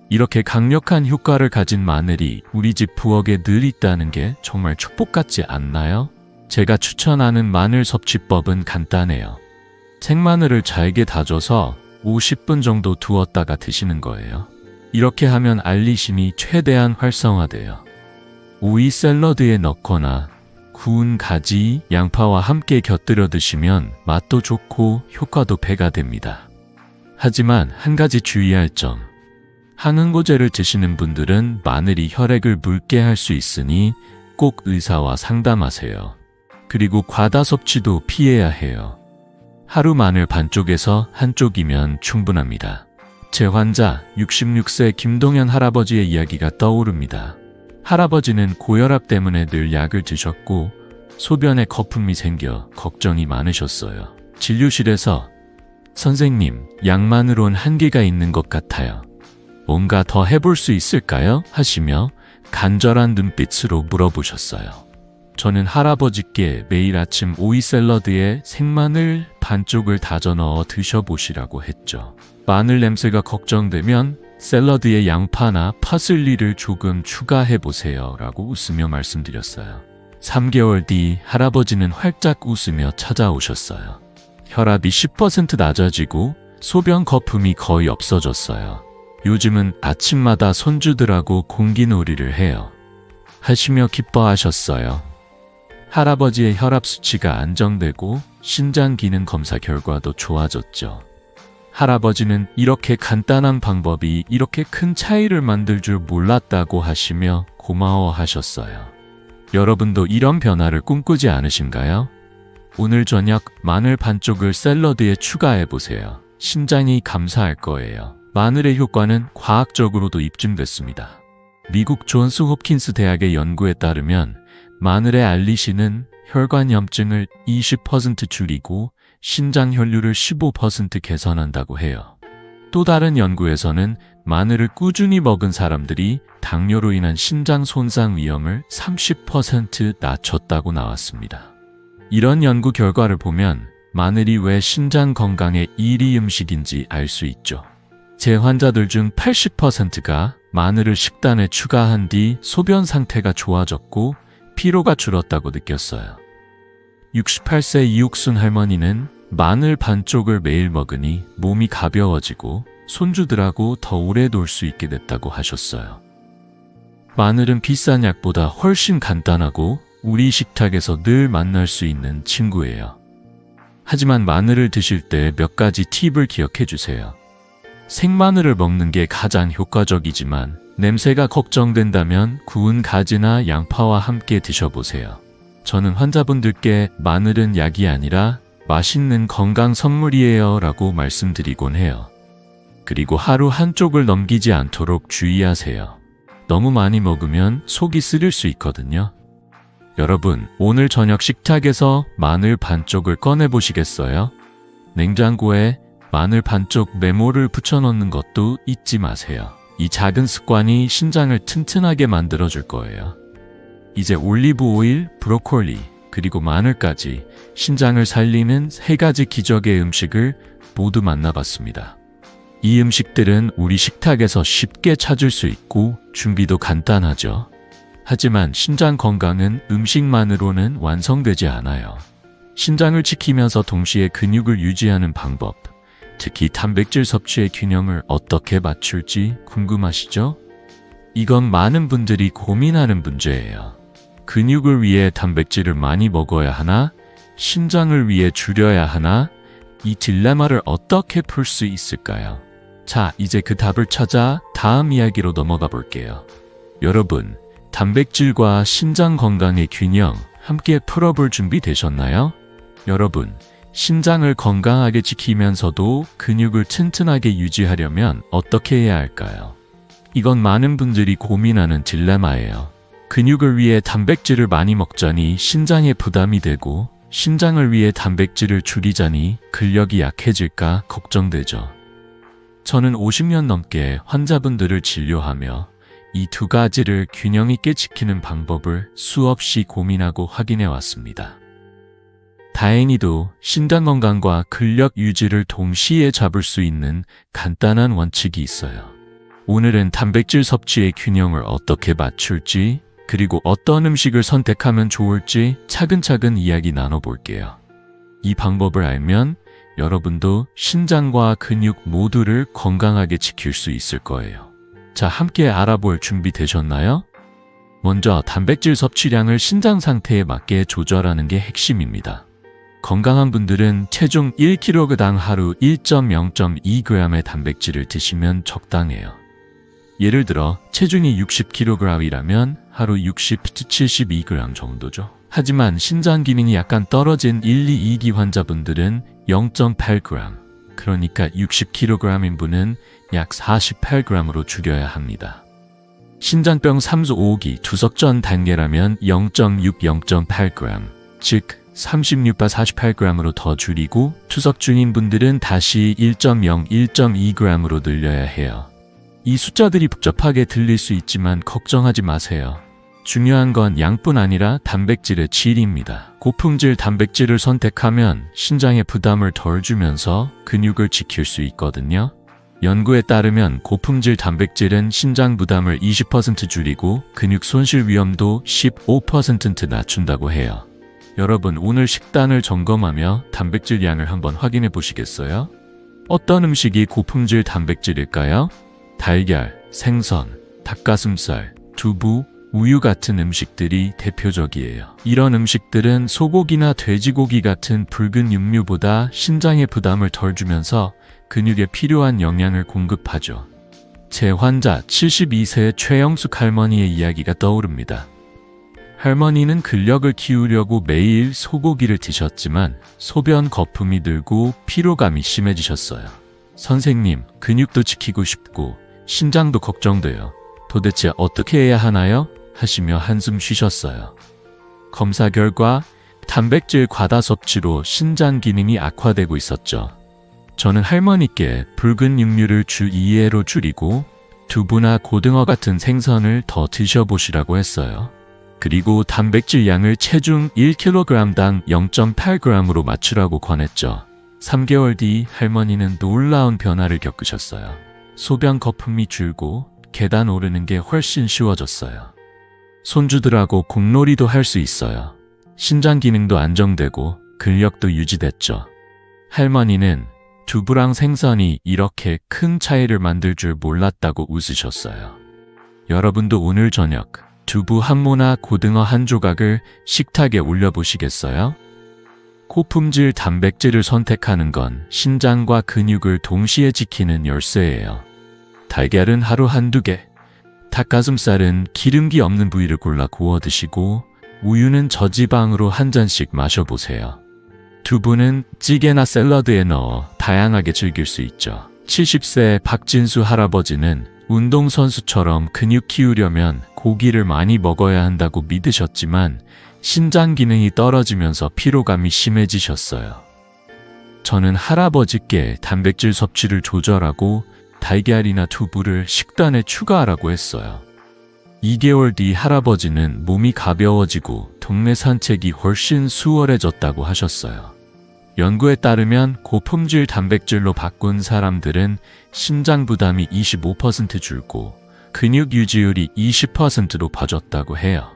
이렇게 강력한 효과를 가진 마늘이 우리 집 부엌에 늘 있다는 게 정말 축복 같지 않나요? 제가 추천하는 마늘 섭취법은 간단해요. 생마늘을 잘게 다져서 50분 정도 두었다가 드시는 거예요. 이렇게 하면 알리신이 최대한 활성화돼요. 오이 샐러드에 넣거나 구운 가지, 양파와 함께 곁들여 드시면 맛도 좋고 효과도 배가 됩니다. 하지만 한 가지 주의할 점. 항응고제를 드시는 분들은 마늘이 혈액을 묽게 할 수 있으니 꼭 의사와 상담하세요. 그리고 과다 섭취도 피해야 해요. 하루 마늘 반쪽에서 한쪽이면 충분합니다. 제 환자 66세 김동현 할아버지의 이야기가 떠오릅니다. 할아버지는 고혈압 때문에 늘 약을 드셨고 소변에 거품이 생겨 걱정이 많으셨어요. 진료실에서 선생님, 약만으론 한계가 있는 것 같아요. 뭔가 더 해볼 수 있을까요? 하시며 간절한 눈빛으로 물어보셨어요. 저는 할아버지께 매일 아침 오이 샐러드에 생마늘 반쪽을 다져 넣어 드셔보시라고 했죠. 마늘 냄새가 걱정되면 샐러드에 양파나 파슬리를 조금 추가해보세요 라고 웃으며 말씀드렸어요. 3개월 뒤 할아버지는 활짝 웃으며 찾아오셨어요. 혈압이 10% 낮아지고 소변 거품이 거의 없어졌어요. 요즘은 아침마다 손주들하고 공기놀이를 해요. 하시며 기뻐하셨어요. 할아버지의 혈압 수치가 안정되고 신장 기능 검사 결과도 좋아졌죠. 할아버지는 이렇게 간단한 방법이 이렇게 큰 차이를 만들 줄 몰랐다고 하시며 고마워하셨어요. 여러분도 이런 변화를 꿈꾸지 않으신가요? 오늘 저녁 마늘 반쪽을 샐러드에 추가해보세요. 신장이 감사할 거예요. 마늘의 효과는 과학적으로도 입증됐습니다. 미국 존스 홉킨스 대학의 연구에 따르면 마늘의 알리신은 혈관염증을 20% 줄이고 신장 혈류를 15% 개선한다고 해요. 또 다른 연구에서는 마늘을 꾸준히 먹은 사람들이 당뇨로 인한 신장 손상 위험을 30% 낮췄다고 나왔습니다. 이런 연구 결과를 보면 마늘이 왜 신장 건강에 1위 음식인지 알 수 있죠. 제 환자들 중 80%가 마늘을 식단에 추가한 뒤 소변 상태가 좋아졌고 피로가 줄었다고 느꼈어요. 68세 이옥순 할머니는 마늘 반쪽을 매일 먹으니 몸이 가벼워지고 손주들하고 더 오래 놀 수 있게 됐다고 하셨어요. 마늘은 비싼 약보다 훨씬 간단하고 우리 식탁에서 늘 만날 수 있는 친구예요. 하지만 마늘을 드실 때 몇 가지 팁을 기억해 주세요. 생마늘을 먹는 게 가장 효과적이지만 냄새가 걱정된다면 구운 가지나 양파와 함께 드셔보세요. 저는 환자분들께 마늘은 약이 아니라 맛있는 건강 선물이에요 라고 말씀드리곤 해요. 그리고 하루 한쪽을 넘기지 않도록 주의하세요. 너무 많이 먹으면 속이 쓰릴 수 있거든요. 여러분, 오늘 저녁 식탁에서 마늘 반쪽을 꺼내보시겠어요? 냉장고에 마늘 반쪽 메모를 붙여넣는 것도 잊지 마세요. 이 작은 습관이 신장을 튼튼하게 만들어줄 거예요. 이제 올리브 오일, 브로콜리, 그리고 마늘까지 신장을 살리는 3가지 기적의 음식을 모두 만나봤습니다. 이 음식들은 우리 식탁에서 쉽게 찾을 수 있고 준비도 간단하죠. 하지만 신장 건강은 음식만으로는 완성되지 않아요. 신장을 지키면서 동시에 근육을 유지하는 방법, 특히 단백질 섭취의 균형을 어떻게 맞출지 궁금하시죠? 이건 많은 분들이 고민하는 문제예요. 근육을 위해 단백질을 많이 먹어야 하나? 신장을 위해 줄여야 하나? 이 딜레마를 어떻게 풀 수 있을까요? 자, 이제 그 답을 찾아 다음 이야기로 넘어가 볼게요. 여러분, 단백질과 신장 건강의 균형 함께 풀어볼 준비 되셨나요? 여러분, 신장을 건강하게 지키면서도 근육을 튼튼하게 유지하려면 어떻게 해야 할까요? 이건 많은 분들이 고민하는 딜레마예요. 근육을 위해 단백질을 많이 먹자니 신장에 부담이 되고 신장을 위해 단백질을 줄이자니 근력이 약해질까 걱정되죠. 저는 50년 넘게 환자분들을 진료하며 이 2가지를 균형 있게 지키는 방법을 수없이 고민하고 확인해 왔습니다. 다행히도 신장 건강과 근력 유지를 동시에 잡을 수 있는 간단한 원칙이 있어요. 오늘은 단백질 섭취의 균형을 어떻게 맞출지, 그리고 어떤 음식을 선택하면 좋을지 차근차근 이야기 나눠볼게요. 이 방법을 알면 여러분도 신장과 근육 모두를 건강하게 지킬 수 있을 거예요. 자, 함께 알아볼 준비 되셨나요? 먼저 단백질 섭취량을 신장 상태에 맞게 조절하는 게 핵심입니다. 건강한 분들은 체중 1kg당 하루 1.0.2g의 단백질을 드시면 적당해요. 예를 들어 체중이 60kg이라면 하루 60-72g 정도죠. 하지만 신장 기능이 약간 떨어진 1, 2, 2기 환자분들은 0.8g, 그러니까 60kg인 분은 약 48g으로 줄여야 합니다. 신장병 3수 5기 투석 전 단계라면 0.6, 0.8g, 즉 36바 48g으로 더 줄이고 투석 중인 분들은 다시 1.0, 1.2g으로 늘려야 해요. 이 숫자들이 복잡하게 들릴 수 있지만 걱정하지 마세요. 중요한 건 양뿐 아니라 단백질의 질입니다. 고품질 단백질을 선택하면 신장에 부담을 덜 주면서 근육을 지킬 수 있거든요. 연구에 따르면 고품질 단백질은 신장 부담을 20% 줄이고 근육 손실 위험도 15% 낮춘다고 해요. 여러분, 오늘 식단을 점검하며 단백질 양을 한번 확인해 보시겠어요? 어떤 음식이 고품질 단백질일까요? 달걀, 생선, 닭가슴살, 두부, 우유 같은 음식들이 대표적이에요. 이런 음식들은 소고기나 돼지고기 같은 붉은 육류보다 신장에 부담을 덜 주면서 근육에 필요한 영양을 공급하죠. 제 환자 72세 최영숙 할머니의 이야기가 떠오릅니다. 할머니는 근력을 키우려고 매일 소고기를 드셨지만 소변 거품이 늘고 피로감이 심해지셨어요. 선생님, 근육도 지키고 싶고 신장도 걱정돼요. 도대체 어떻게 해야 하나요? 하시며 한숨 쉬셨어요. 검사 결과 단백질 과다 섭취로 신장 기능이 악화되고 있었죠. 저는 할머니께 붉은 육류를 주 2회로 줄이고 두부나 고등어 같은 생선을 더 드셔보시라고 했어요. 그리고 단백질 양을 체중 1kg당 0.8g으로 맞추라고 권했죠. 3개월 뒤 할머니는 놀라운 변화를 겪으셨어요. 소변 거품이 줄고 계단 오르는 게 훨씬 쉬워졌어요. 손주들하고 공놀이도 할 수 있어요. 신장 기능도 안정되고 근력도 유지됐죠. 할머니는 두부랑 생선이 이렇게 큰 차이를 만들 줄 몰랐다고 웃으셨어요. 여러분도 오늘 저녁 두부 한 모나 고등어 한 조각을 식탁에 올려보시겠어요? 고품질 단백질을 선택하는 건 신장과 근육을 동시에 지키는 열쇠예요. 달걀은 하루 한두 개, 닭가슴살은 기름기 없는 부위를 골라 구워 드시고 우유는 저지방으로 한 잔씩 마셔보세요. 두부는 찌개나 샐러드에 넣어 다양하게 즐길 수 있죠. 70세 박진수 할아버지는 운동선수처럼 근육 키우려면 고기를 많이 먹어야 한다고 믿으셨지만 신장 기능이 떨어지면서 피로감이 심해지셨어요. 저는 할아버지께 단백질 섭취를 조절하고 달걀이나 두부를 식단에 추가하라고 했어요. 2개월 뒤 할아버지는 몸이 가벼워지고 동네 산책이 훨씬 수월해졌다고 하셨어요. 연구에 따르면 고품질 단백질로 바꾼 사람들은 심장 부담이 25% 줄고 근육 유지율이 20%로 빠졌다고 해요.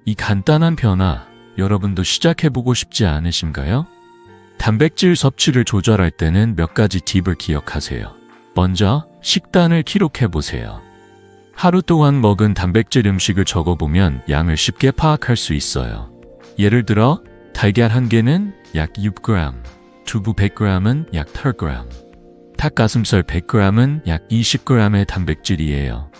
이 간단한 변화, 여러분도 시작해보고 싶지 않으신가요? 단백질 섭취를 조절할 때는 몇 가지 팁을 기억하세요. 먼저 식단을 기록해보세요. 하루 동안 먹은 단백질 음식을 적어보면 양을 쉽게 파악할 수 있어요. 예를 들어 달걀 1개는 약 6g, 두부 100g은 약 8g, 닭가슴살 100g은 약 20g의 단백질이에요.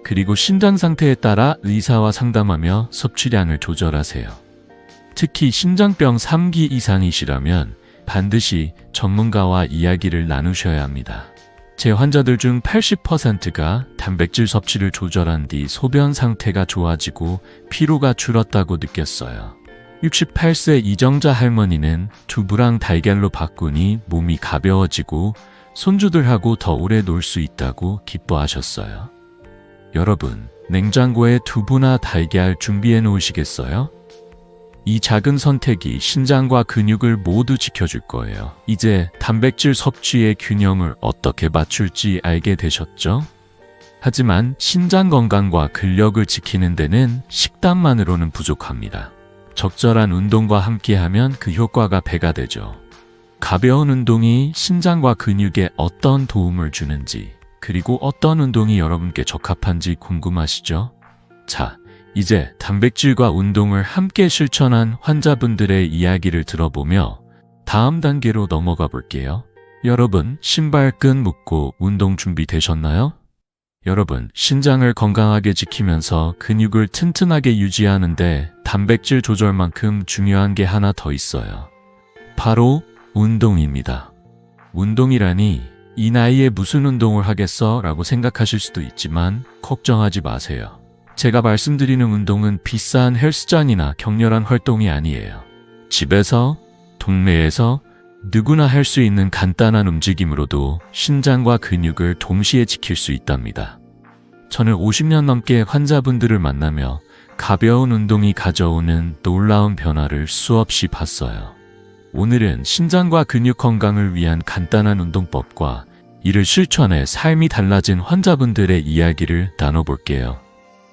그리고 신장 상태에 따라 의사와 상담하며 섭취량을 조절하세요. 특히 신장병 3기 이상이시라면 반드시 전문가와 이야기를 나누셔야 합니다. 제 환자들 중 80%가 단백질 섭취를 조절한 뒤 소변 상태가 좋아지고 피로가 줄었다고 느꼈어요. 68세 이정자 할머니는 두부랑 달걀로 바꾸니 몸이 가벼워지고 손주들하고 더 오래 놀 수 있다고 기뻐하셨어요. 여러분, 냉장고에 두부나 달걀 준비해 놓으시겠어요? 이 작은 선택이 신장과 근육을 모두 지켜줄 거예요. 이제 단백질 섭취의 균형을 어떻게 맞출지 알게 되셨죠? 하지만 신장 건강과 근력을 지키는 데는 식단만으로는 부족합니다. 적절한 운동과 함께하면 그 효과가 배가 되죠. 가벼운 운동이 신장과 근육에 어떤 도움을 주는지, 그리고 어떤 운동이 여러분께 적합한지 궁금하시죠? 자, 이제 단백질과 운동을 함께 실천한 환자분들의 이야기를 들어보며 다음 단계로 넘어가 볼게요. 여러분, 신발끈 묶고 운동 준비되셨나요? 여러분, 신장을 건강하게 지키면서 근육을 튼튼하게 유지하는데 단백질 조절만큼 중요한 게 하나 더 있어요. 바로 운동입니다. 운동이라니 이 나이에 무슨 운동을 하겠어? 라고 생각하실 수도 있지만 걱정하지 마세요. 제가 말씀드리는 운동은 비싼 헬스장이나 격렬한 활동이 아니에요. 집에서, 동네에서 누구나 할 수 있는 간단한 움직임으로도 신장과 근육을 동시에 지킬 수 있답니다. 저는 50년 넘게 환자분들을 만나며 가벼운 운동이 가져오는 놀라운 변화를 수없이 봤어요. 오늘은 신장과 근육 건강을 위한 간단한 운동법과 이를 실천해 삶이 달라진 환자분들의 이야기를 나눠볼게요.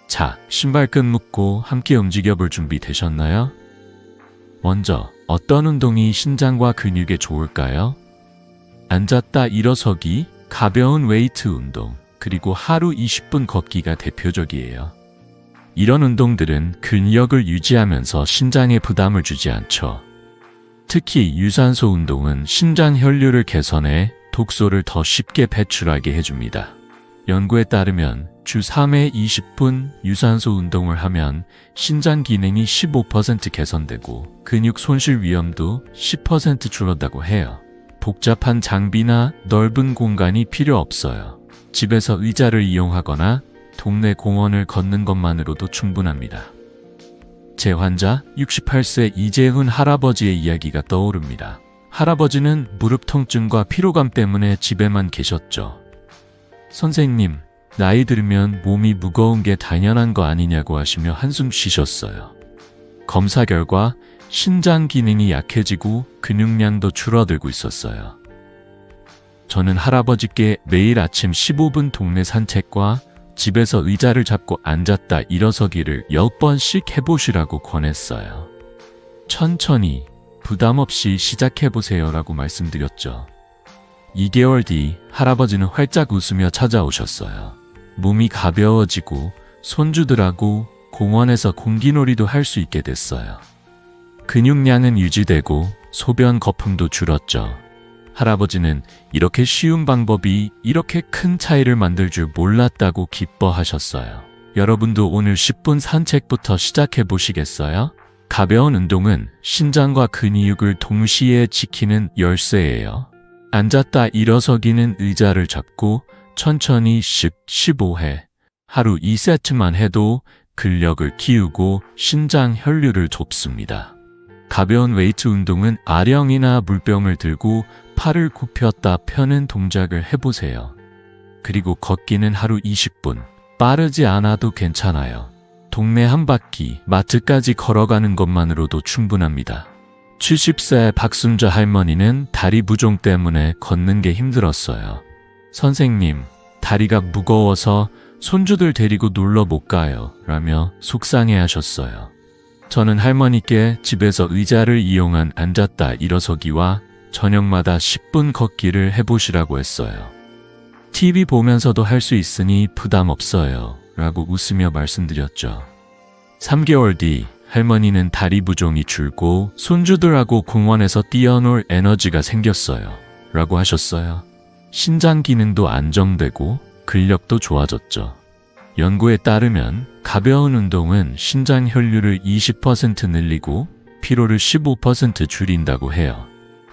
자, 신발끈 묶고 함께 움직여볼 준비 되셨나요? 먼저 어떤 운동이 신장과 근육에 좋을까요? 앉았다 일어서기, 가벼운 웨이트 운동, 그리고 하루 20분 걷기가 대표적이에요. 이런 운동들은 근력을 유지하면서 신장에 부담을 주지 않죠. 특히 유산소 운동은 신장 혈류를 개선해 독소를 더 쉽게 배출하게 해줍니다. 연구에 따르면 주 3회 20분 유산소 운동을 하면 신장 기능이 15% 개선되고 근육 손실 위험도 10% 줄었다고 해요. 복잡한 장비나 넓은 공간이 필요 없어요. 집에서 의자를 이용하거나 동네 공원을 걷는 것만으로도 충분합니다. 제 환자 68세 이재훈 할아버지의 이야기가 떠오릅니다. 할아버지는 무릎 통증과 피로감 때문에 집에만 계셨죠. 선생님, 나이 들면 몸이 무거운 게 당연한 거 아니냐고 하시며 한숨 쉬셨어요. 검사 결과 신장 기능이 약해지고 근육량도 줄어들고 있었어요. 저는 할아버지께 매일 아침 15분 동네 산책과 집에서 의자를 잡고 앉았다 일어서기를 10번씩 해보시라고 권했어요. 천천히 부담 없이 시작해보세요 라고 말씀드렸죠. 2개월 뒤 할아버지는 활짝 웃으며 찾아오셨어요. 몸이 가벼워지고 손주들하고 공원에서 공기놀이도 할 수 있게 됐어요. 근육량은 유지되고 소변 거품도 줄었죠. 할아버지는 이렇게 쉬운 방법이 이렇게 큰 차이를 만들 줄 몰랐다고 기뻐하셨어요. 여러분도 오늘 10분 산책부터 시작해 보시겠어요? 가벼운 운동은 신장과 근육을 동시에 지키는 열쇠예요. 앉았다 일어서기는 의자를 잡고 천천히 15회, 하루 2세트만 해도 근력을 키우고 신장 혈류를 돕습니다. 가벼운 웨이트 운동은 아령이나 물병을 들고 팔을 굽혔다 펴는 동작을 해보세요. 그리고 걷기는 하루 20분. 빠르지 않아도 괜찮아요. 동네 한 바퀴, 마트까지 걸어가는 것만으로도 충분합니다. 70세 박순자 할머니는 다리 부종 때문에 걷는 게 힘들었어요. 선생님, 다리가 무거워서 손주들 데리고 놀러 못 가요. 라며 속상해 하셨어요. 저는 할머니께 집에서 의자를 이용한 앉았다 일어서기와 저녁마다 10분 걷기를 해보시라고 했어요. TV 보면서도 할 수 있으니 부담 없어요. 라고 웃으며 말씀드렸죠. 3개월 뒤 할머니는 다리 부종이 줄고 손주들하고 공원에서 뛰어놀 에너지가 생겼어요. 라고 하셨어요. 신장 기능도 안정되고 근력도 좋아졌죠. 연구에 따르면 가벼운 운동은 신장 혈류를 20% 늘리고 피로를 15% 줄인다고 해요.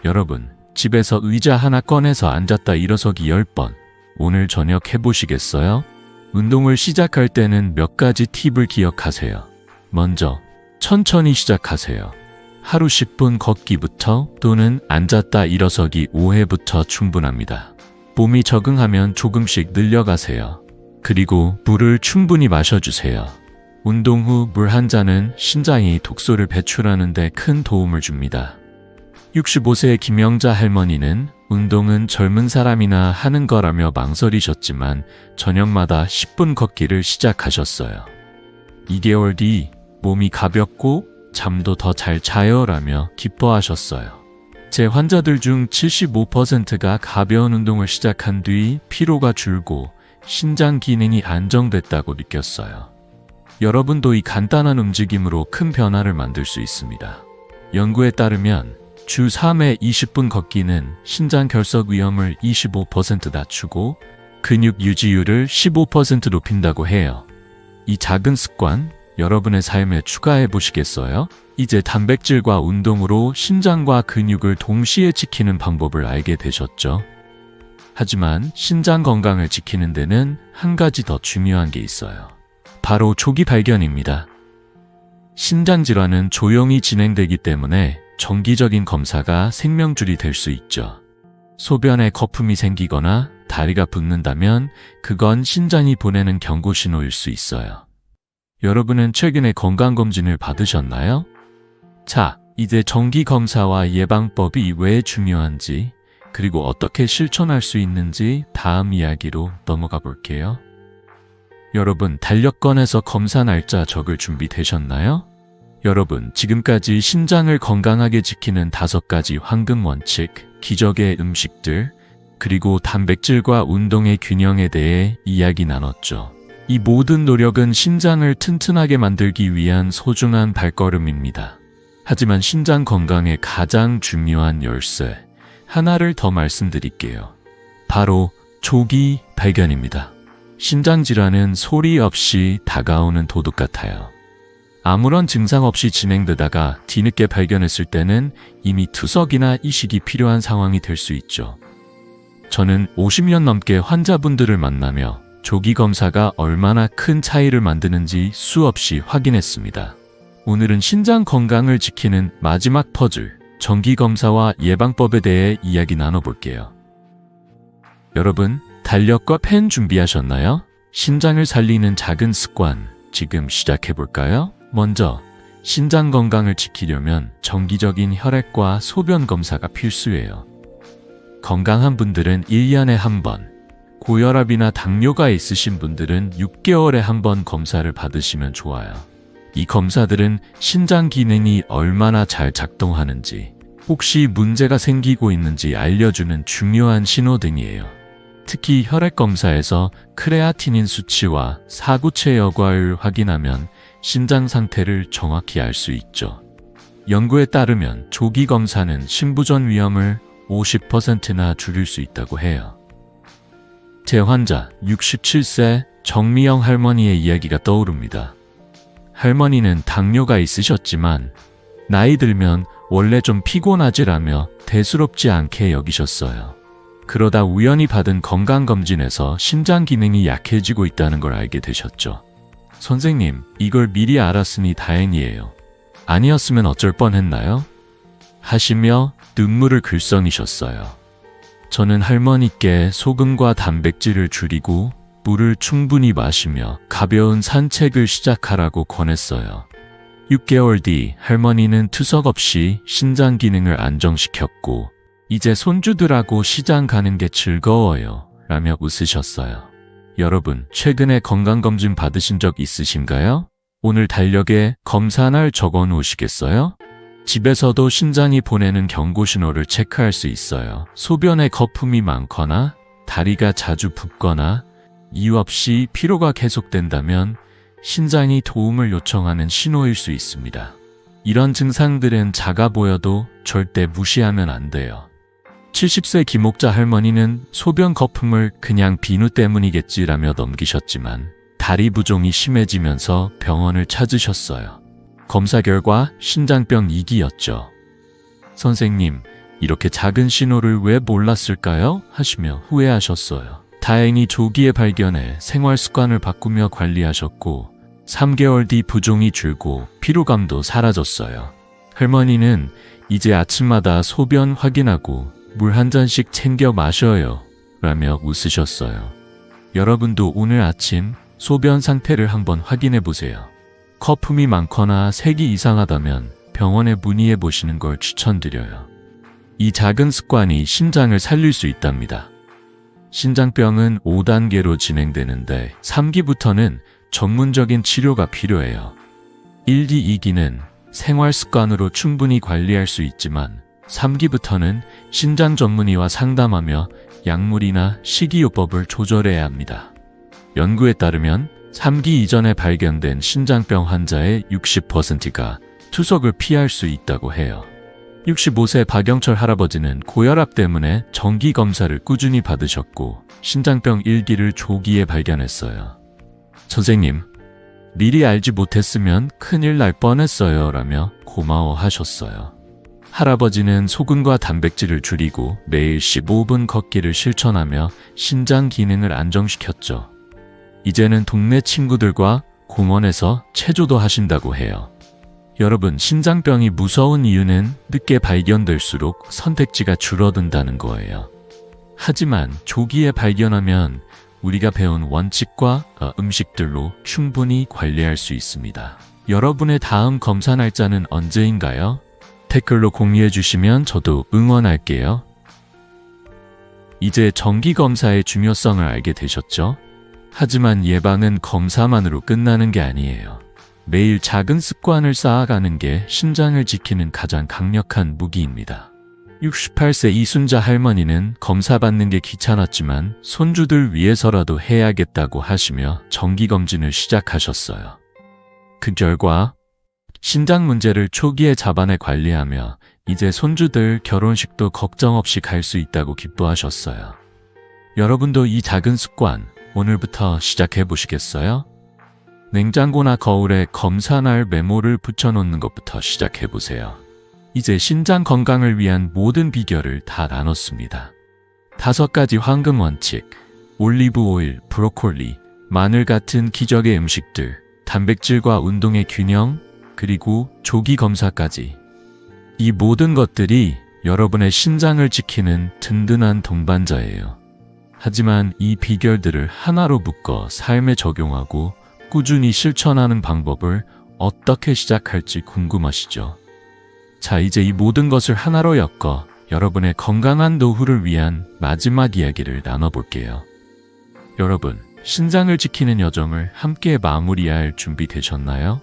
여러분, 집에서 의자 하나 꺼내서 앉았다 일어서기 10번. 오늘 저녁 해보시겠어요? 운동을 시작할 때는 몇 가지 팁을 기억하세요. 먼저, 천천히 시작하세요. 하루 10분 걷기부터 또는 앉았다 일어서기 5회부터 충분합니다. 몸이 적응하면 조금씩 늘려가세요. 그리고 물을 충분히 마셔주세요. 운동 후 물 한 잔은 신장이 독소를 배출하는 데 큰 도움을 줍니다. 65세의 김영자 할머니는 운동은 젊은 사람이나 하는 거라며 망설이셨지만 저녁마다 10분 걷기를 시작하셨어요. 2개월 뒤 몸이 가볍고 잠도 더 잘 자요라며 기뻐하셨어요. 제 환자들 중 75%가 가벼운 운동을 시작한 뒤 피로가 줄고 신장 기능이 안정됐다고 느꼈어요. 여러분도 이 간단한 움직임으로 큰 변화를 만들 수 있습니다. 연구에 따르면 주 3회 20분 걷기는 신장 결석 위험을 25% 낮추고 근육 유지율을 15% 높인다고 해요. 이 작은 습관 여러분의 삶에 추가해 보시겠어요? 이제 단백질과 운동으로 신장과 근육을 동시에 지키는 방법을 알게 되셨죠? 하지만 신장 건강을 지키는 데는 한 가지 더 중요한 게 있어요. 바로 초기 발견입니다. 신장 질환은 조용히 진행되기 때문에 정기적인 검사가 생명줄이 될 수 있죠. 소변에 거품이 생기거나 다리가 붓는다면 그건 신장이 보내는 경고 신호일 수 있어요. 여러분은 최근에 건강검진을 받으셨나요? 자, 이제 정기검사와 예방법이 왜 중요한지 그리고 어떻게 실천할 수 있는지 다음 이야기로 넘어가 볼게요. 여러분, 달력권에서 검사 날짜 적을 준비 되셨나요? 여러분, 지금까지 신장을 건강하게 지키는 5가지 황금 원칙, 기적의 음식들, 그리고 단백질과 운동의 균형에 대해 이야기 나눴죠. 이 모든 노력은 신장을 튼튼하게 만들기 위한 소중한 발걸음입니다. 하지만 신장 건강의 가장 중요한 열쇠 하나를 더 말씀드릴게요. 바로 조기 발견입니다. 신장 질환은 소리 없이 다가오는 도둑 같아요. 아무런 증상 없이 진행되다가 뒤늦게 발견했을 때는 이미 투석이나 이식이 필요한 상황이 될 수 있죠. 저는 50년 넘게 환자분들을 만나며 조기 검사가 얼마나 큰 차이를 만드는지 수없이 확인했습니다. 오늘은 신장 건강을 지키는 마지막 퍼즐, 정기 검사와 예방법에 대해 이야기 나눠볼게요. 여러분, 달력과 펜 준비하셨나요? 신장을 살리는 작은 습관, 지금 시작해볼까요? 먼저, 신장 건강을 지키려면 정기적인 혈액과 소변 검사가 필수예요. 건강한 분들은 1년에 한 번, 고혈압이나 당뇨가 있으신 분들은 6개월에 한 번 검사를 받으시면 좋아요. 이 검사들은 신장 기능이 얼마나 잘 작동하는지, 혹시 문제가 생기고 있는지 알려주는 중요한 신호등이에요. 특히 혈액 검사에서 크레아티닌 수치와 사구체 여과를 확인하면 신장 상태를 정확히 알 수 있죠. 연구에 따르면 조기 검사는 신부전 위험을 50%나 줄일 수 있다고 해요. 제 환자 67세 정미영 할머니의 이야기가 떠오릅니다. 할머니는 당뇨가 있으셨지만 나이 들면 원래 좀 피곤하지라며 대수롭지 않게 여기셨어요. 그러다 우연히 받은 건강검진에서 신장 기능이 약해지고 있다는 걸 알게 되셨죠. 선생님, 이걸 미리 알았으니 다행이에요. 아니었으면 어쩔 뻔했나요? 하시며 눈물을 글썽이셨어요. 저는 할머니께 소금과 단백질을 줄이고 물을 충분히 마시며 가벼운 산책을 시작하라고 권했어요. 6개월 뒤 할머니는 투석 없이 신장 기능을 안정시켰고 이제 손주들하고 시장 가는 게 즐거워요 라며 웃으셨어요. 여러분, 최근에 건강검진 받으신 적 있으신가요? 오늘 달력에 검사날 적어 놓으시겠어요? 집에서도 신장이 보내는 경고 신호를 체크할 수 있어요. 소변에 거품이 많거나 다리가 자주 붓거나 이유 없이 피로가 계속된다면 신장이 도움을 요청하는 신호일 수 있습니다. 이런 증상들은 작아 보여도 절대 무시하면 안 돼요. 70세 김옥자 할머니는 소변 거품을 그냥 비누 때문이겠지라며 넘기셨지만 다리 부종이 심해지면서 병원을 찾으셨어요. 검사 결과 신장병 2기였죠. 선생님, 이렇게 작은 신호를 왜 몰랐을까요? 하시며 후회하셨어요. 다행히 조기에 발견해 생활 습관을 바꾸며 관리하셨고 3개월 뒤 부종이 줄고 피로감도 사라졌어요. 할머니는 이제 아침마다 소변 확인하고 물 한 잔씩 챙겨 마셔요 라며 웃으셨어요. 여러분도 오늘 아침 소변 상태를 한번 확인해 보세요. 거품이 많거나 색이 이상하다면 병원에 문의해 보시는 걸 추천드려요. 이 작은 습관이 신장을 살릴 수 있답니다. 신장병은 5단계로 진행되는데 3기부터는 전문적인 치료가 필요해요. 1기, 2기는 생활 습관으로 충분히 관리할 수 있지만 3기부터는 신장 전문의와 상담하며 약물이나 식이요법을 조절해야 합니다. 연구에 따르면 3기 이전에 발견된 신장병 환자의 60%가 투석을 피할 수 있다고 해요. 65세 박영철 할아버지는 고혈압 때문에 정기 검사를 꾸준히 받으셨고 신장병 1기를 조기에 발견했어요. 선생님, 미리 알지 못했으면 큰일 날 뻔했어요 라며 고마워하셨어요. 할아버지는 소금과 단백질을 줄이고 매일 15분 걷기를 실천하며 신장 기능을 안정시켰죠. 이제는 동네 친구들과 공원에서 체조도 하신다고 해요. 여러분, 신장병이 무서운 이유는 늦게 발견될수록 선택지가 줄어든다는 거예요. 하지만 조기에 발견하면 우리가 배운 원칙과 음식들로 충분히 관리할 수 있습니다. 여러분의 다음 검사 날짜는 언제인가요? 댓글로 공유해 주시면 저도 응원할게요. 이제 정기검사의 중요성을 알게 되셨죠? 하지만 예방은 검사만으로 끝나는 게 아니에요. 매일 작은 습관을 쌓아가는 게 신장을 지키는 가장 강력한 무기입니다. 68세 이순자 할머니는 검사 받는 게 귀찮았지만 손주들 위해서라도 해야겠다고 하시며 정기검진을 시작하셨어요. 그 결과 신장 문제를 초기에 잡아내 관리하며 이제 손주들 결혼식도 걱정 없이 갈 수 있다고 기뻐하셨어요. 여러분도 이 작은 습관 오늘부터 시작해 보시겠어요? 냉장고나 거울에 검사날 메모를 붙여놓는 것부터 시작해 보세요. 이제 신장 건강을 위한 모든 비결을 다 나눴습니다. 5가지 황금 원칙, 올리브 오일, 브로콜리, 마늘 같은 기적의 음식들, 단백질과 운동의 균형, 그리고 조기 검사까지. 이 모든 것들이 여러분의 신장을 지키는 든든한 동반자예요. 하지만 이 비결들을 하나로 묶어 삶에 적용하고 꾸준히 실천하는 방법을 어떻게 시작할지 궁금하시죠? 자, 이제 이 모든 것을 하나로 엮어 여러분의 건강한 노후를 위한 마지막 이야기를 나눠볼게요. 여러분, 신장을 지키는 여정을 함께 마무리할 준비 되셨나요?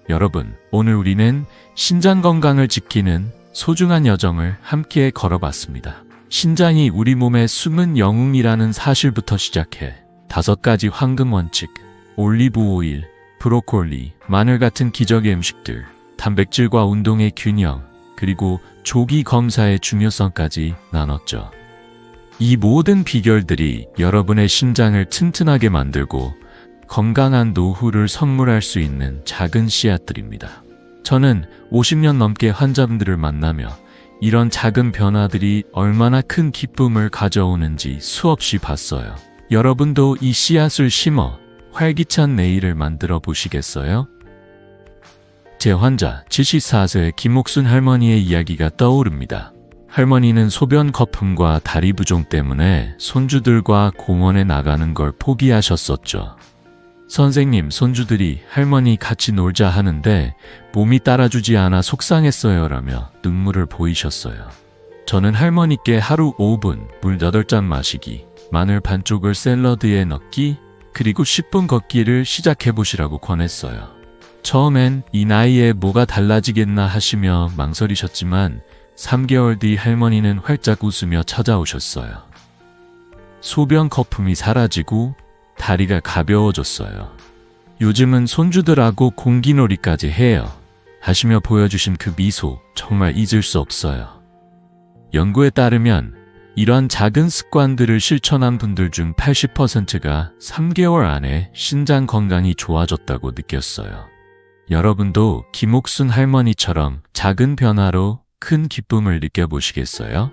여러분, 오늘 우리는 신장 건강을 지키는 소중한 여정을 함께 걸어봤습니다. 신장이 우리 몸의 숨은 영웅이라는 사실부터 시작해 5가지 황금 원칙, 올리브 오일, 브로콜리, 마늘 같은 기적의 음식들, 단백질과 운동의 균형, 그리고 조기 검사의 중요성까지 나눴죠. 이 모든 비결들이 여러분의 신장을 튼튼하게 만들고 건강한 노후를 선물할 수 있는 작은 씨앗들입니다. 저는 50년 넘게 환자분들을 만나며 이런 작은 변화들이 얼마나 큰 기쁨을 가져오는지 수없이 봤어요. 여러분도 이 씨앗을 심어 활기찬 내일을 만들어 보시겠어요? 제 환자 74세 김옥순 할머니의 이야기가 떠오릅니다. 할머니는 소변 거품과 다리 부종 때문에 손주들과 공원에 나가는 걸 포기하셨었죠. 선생님, 손주들이 할머니 같이 놀자 하는데 몸이 따라주지 않아 속상했어요 라며 눈물을 보이셨어요. 저는 할머니께 하루 5분 물 8잔 마시기, 마늘 반쪽을 샐러드에 넣기, 그리고 10분 걷기를 시작해보시라고 권했어요. 처음엔 이 나이에 뭐가 달라지겠나 하시며 망설이셨지만 3개월 뒤 할머니는 활짝 웃으며 찾아오셨어요. 소변 거품이 사라지고 다리가 가벼워졌어요. 요즘은 손주들하고 공기놀이까지 해요. 하시며 보여주신 그 미소 정말 잊을 수 없어요. 연구에 따르면 이런 작은 습관들을 실천한 분들 중 80%가 3개월 안에 신장 건강이 좋아졌다고 느꼈어요. 여러분도 김옥순 할머니처럼 작은 변화로 큰 기쁨을 느껴보시겠어요?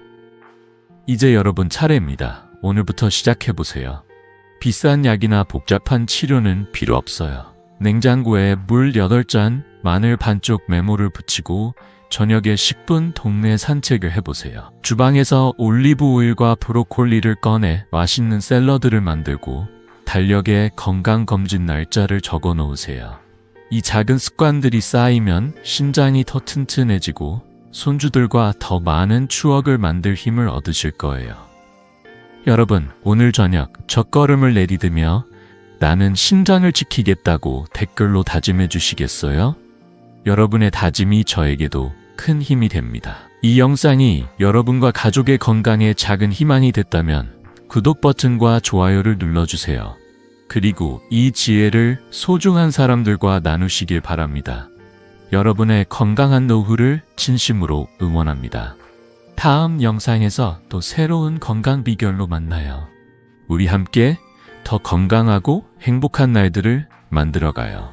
이제 여러분 차례입니다. 오늘부터 시작해보세요. 비싼 약이나 복잡한 치료는 필요 없어요. 냉장고에 물 8잔, 마늘 반쪽 메모를 붙이고 저녁에 10분 동네 산책을 해보세요. 주방에서 올리브 오일과 브로콜리를 꺼내 맛있는 샐러드를 만들고 달력에 건강검진 날짜를 적어 놓으세요. 이 작은 습관들이 쌓이면 신장이 더 튼튼해지고 손주들과 더 많은 추억을 만들 힘을 얻으실 거예요. 여러분, 오늘 저녁 첫걸음을 내디디며 나는 신장을 지키겠다고 댓글로 다짐해 주시겠어요? 여러분의 다짐이 저에게도 큰 힘이 됩니다. 이 영상이 여러분과 가족의 건강에 작은 희망이 됐다면 구독 버튼과 좋아요를 눌러주세요. 그리고 이 지혜를 소중한 사람들과 나누시길 바랍니다. 여러분의 건강한 노후를 진심으로 응원합니다. 다음 영상에서 또 새로운 건강 비결로 만나요. 우리 함께 더 건강하고 행복한 날들을 만들어가요.